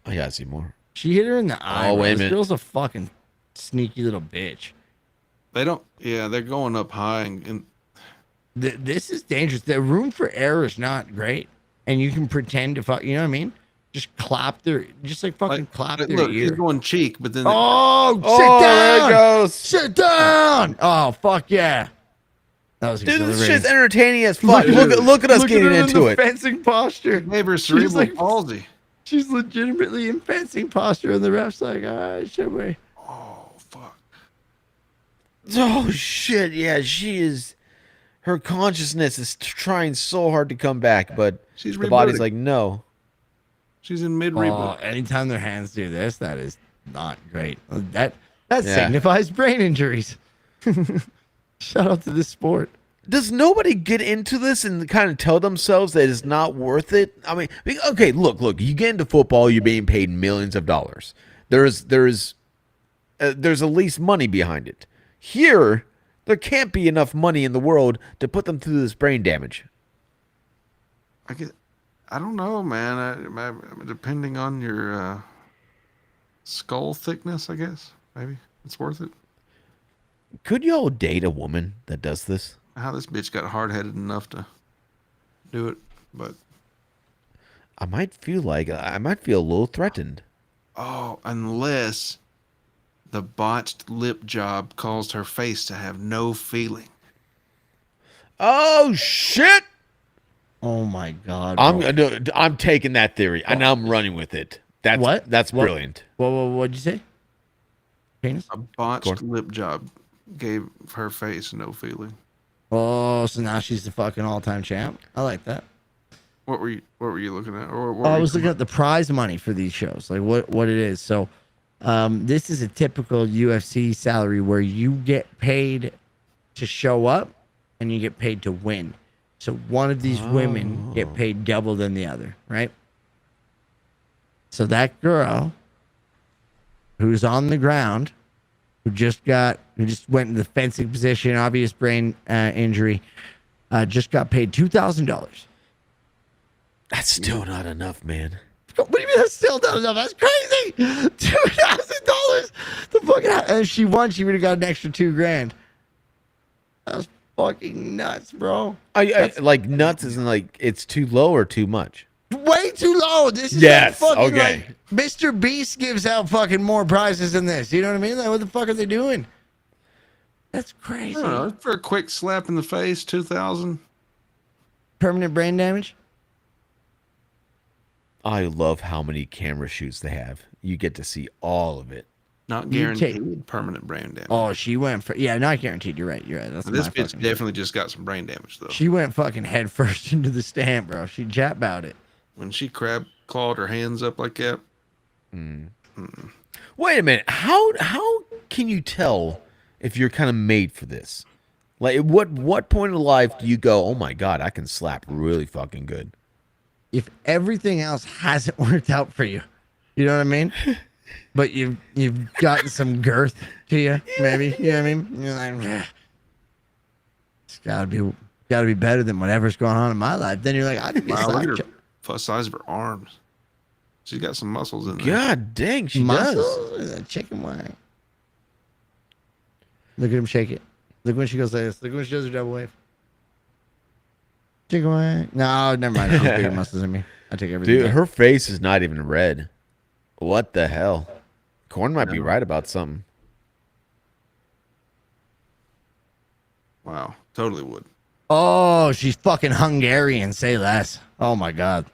I gotta see more. She hit her in the eye. Oh, bro. wait a This minute. girl's a fucking sneaky little bitch. They don't. Yeah, they're going up high and This is dangerous. The room for error is not great, and you can pretend to fuck. You know what I mean? Just clap their, just like fucking clap their look, ear. he's going cheek, but then Oh, sit Oh, there down! it goes. Sit down! Oh, fuck yeah! That was Dude, this exhilarating. shit's entertaining as fuck. Look at us Look getting her in into the it. fencing posture. gave her She's cerebral like- palsy. She's legitimately in fencing posture, and the ref's like, all right, should we? Oh fuck! Oh shit! Yeah, she is. Her consciousness is trying so hard to come back, but She's the body's rebooting. like, no. She's in mid Oh, reboot. anytime their hands do this, that is not great. That Yeah. signifies brain injuries. Shout out to this sport. Does nobody get into this and kind of tell themselves that it's not worth it? I mean, okay, look, you get into football, you're being paid millions of dollars. There's at least money behind it. Here, there can't be enough money in the world to put them through this brain damage. I don't know, man. Depending on your skull thickness, I guess maybe it's worth it. Could y'all date a woman that does this? How this bitch got hard-headed enough to do it, but I might feel a little threatened. oh, unless The botched lip job caused her face to have no feeling. Oh shit! Oh my god. Bro. I'm taking that theory and I'm running with it. That's brilliant. What'd you say? Penis? A botched lip job gave her face no feeling. Oh, so now she's the fucking all-time champ. I like that. What were you looking at? I was looking at the prize money for these shows, like what it is. So, this is a typical UFC salary where you get paid to show up and you get paid to win. So one of these women get paid double than the other, right? So that girl who's on the ground, who just went into the fencing position, obvious brain injury, just got paid $2,000. That's still not enough, man. What do you mean that's still not enough? That's crazy. $2,000. The fucking, and if she won, she would have got an extra $2,000. That's fucking nuts, bro. Like nuts isn't like it's too low or too much. Way too low. This is yes. Like fucking Okay. Like Mr. Beast gives out fucking more prizes than this. You know what I mean? Like, what the fuck are they doing? That's crazy. I don't know, for a quick slap in the face, 2,000. Permanent brain damage. I love how many camera shoots they have. You get to see all of it. Not guaranteed permanent brain damage. Oh, she went for not guaranteed. You're right. That's this bitch definitely just got some brain damage though. She went fucking head first into the stand, bro. She jap out it. When she crab clawed her hands up like that. Wait a minute. How can you tell if you're kind of made for this? Like, at what point in life do you go, oh my god, I can slap really fucking good? If everything else hasn't worked out for you, you know what I mean? But you've gotten some girth to you, maybe. You know what I mean? You're like, it's gotta be better than whatever's going on in my life. Then you're like, I can be look at her size of her arms. She's got some muscles in there. God dang, she muscles? does. That chicken wing. Look at him shake it. Look when she goes like this. Look when she does her double wave. Chicken wing. No, never mind. She's bigger muscles than me. I take everything. Dude, back. her face is not even red. What the hell? Corn might be right about something. Wow, totally would. Oh, she's fucking Hungarian. Say less. Oh my god.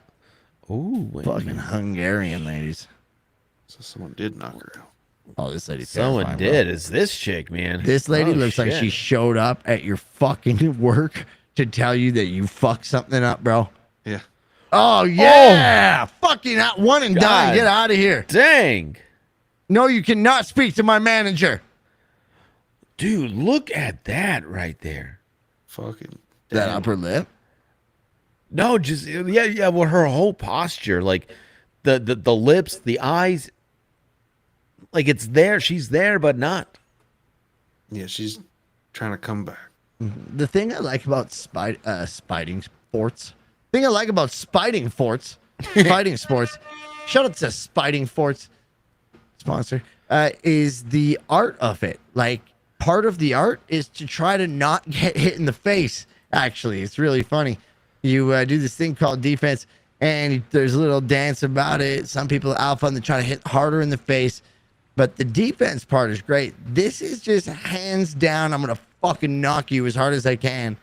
Ooh, fucking Hungarian ladies. So someone did knock her out. Oh, this lady. Someone did. It's this chick, man. This lady Oh, looks like shit. she showed up at your fucking work to tell you that you fucked something up, bro. Yeah. Oh yeah. Fucking out one and done. God. Get out of here. Dang. No, you cannot speak to my manager. Dude, look at that right there. Fucking that upper lip. No, just yeah. Well, her whole posture, like the lips, the eyes, like it's there. She's there, but not. Yeah, she's trying to come back. The thing I like about fighting sports. Fighting sports. Shout out to Spiting Forts sponsor. Is the art of it. Like, part of the art is to try to not get hit in the face. Actually, it's really funny. You do this thing called defense, and there's a little dance about it. Some people are alpha and they try to hit harder in the face, but the defense part is great. This is just hands down. I'm gonna fucking knock you as hard as I can,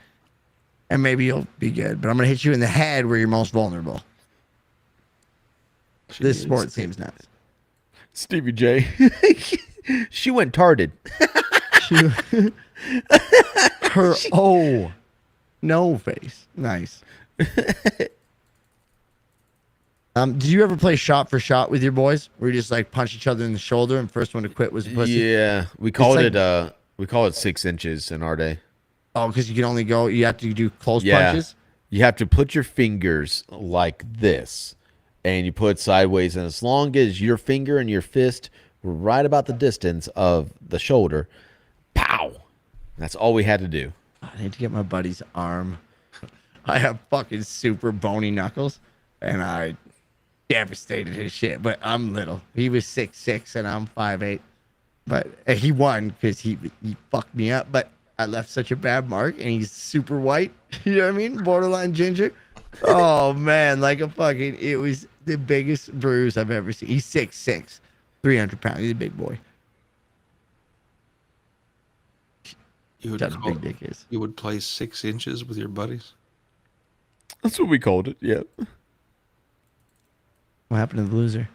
and maybe you'll be good. But I'm gonna hit you in the head where you're most vulnerable. This sport seems nuts. Stevie J. She went tarded. No face. Nice. Did you ever play shot for shot with your boys, where you just like punch each other in the shoulder and first one to quit was a pussy? Yeah, we call it 6 inches in our day. Oh, because you can only go. You have to do close Yeah. punches. You have to put your fingers like this, and you put it sideways, and as long as your finger and your fist were right about the distance of the shoulder, pow. That's all we had to do. I need to get my buddy's arm. I have fucking super bony knuckles, and I devastated his shit. But I'm little. He was 6'6", and I'm 5'8". But he won because he fucked me up. But I left such a bad mark, and he's super white. You know what I mean? Borderline ginger. Oh man, like a fucking. It was the biggest bruise I've ever seen. He's 6'6", 300 pounds. He's a big boy. You would That's what a big dick is. You would play 6 inches with your buddies? That's what we called it. Yeah. What happened to the loser?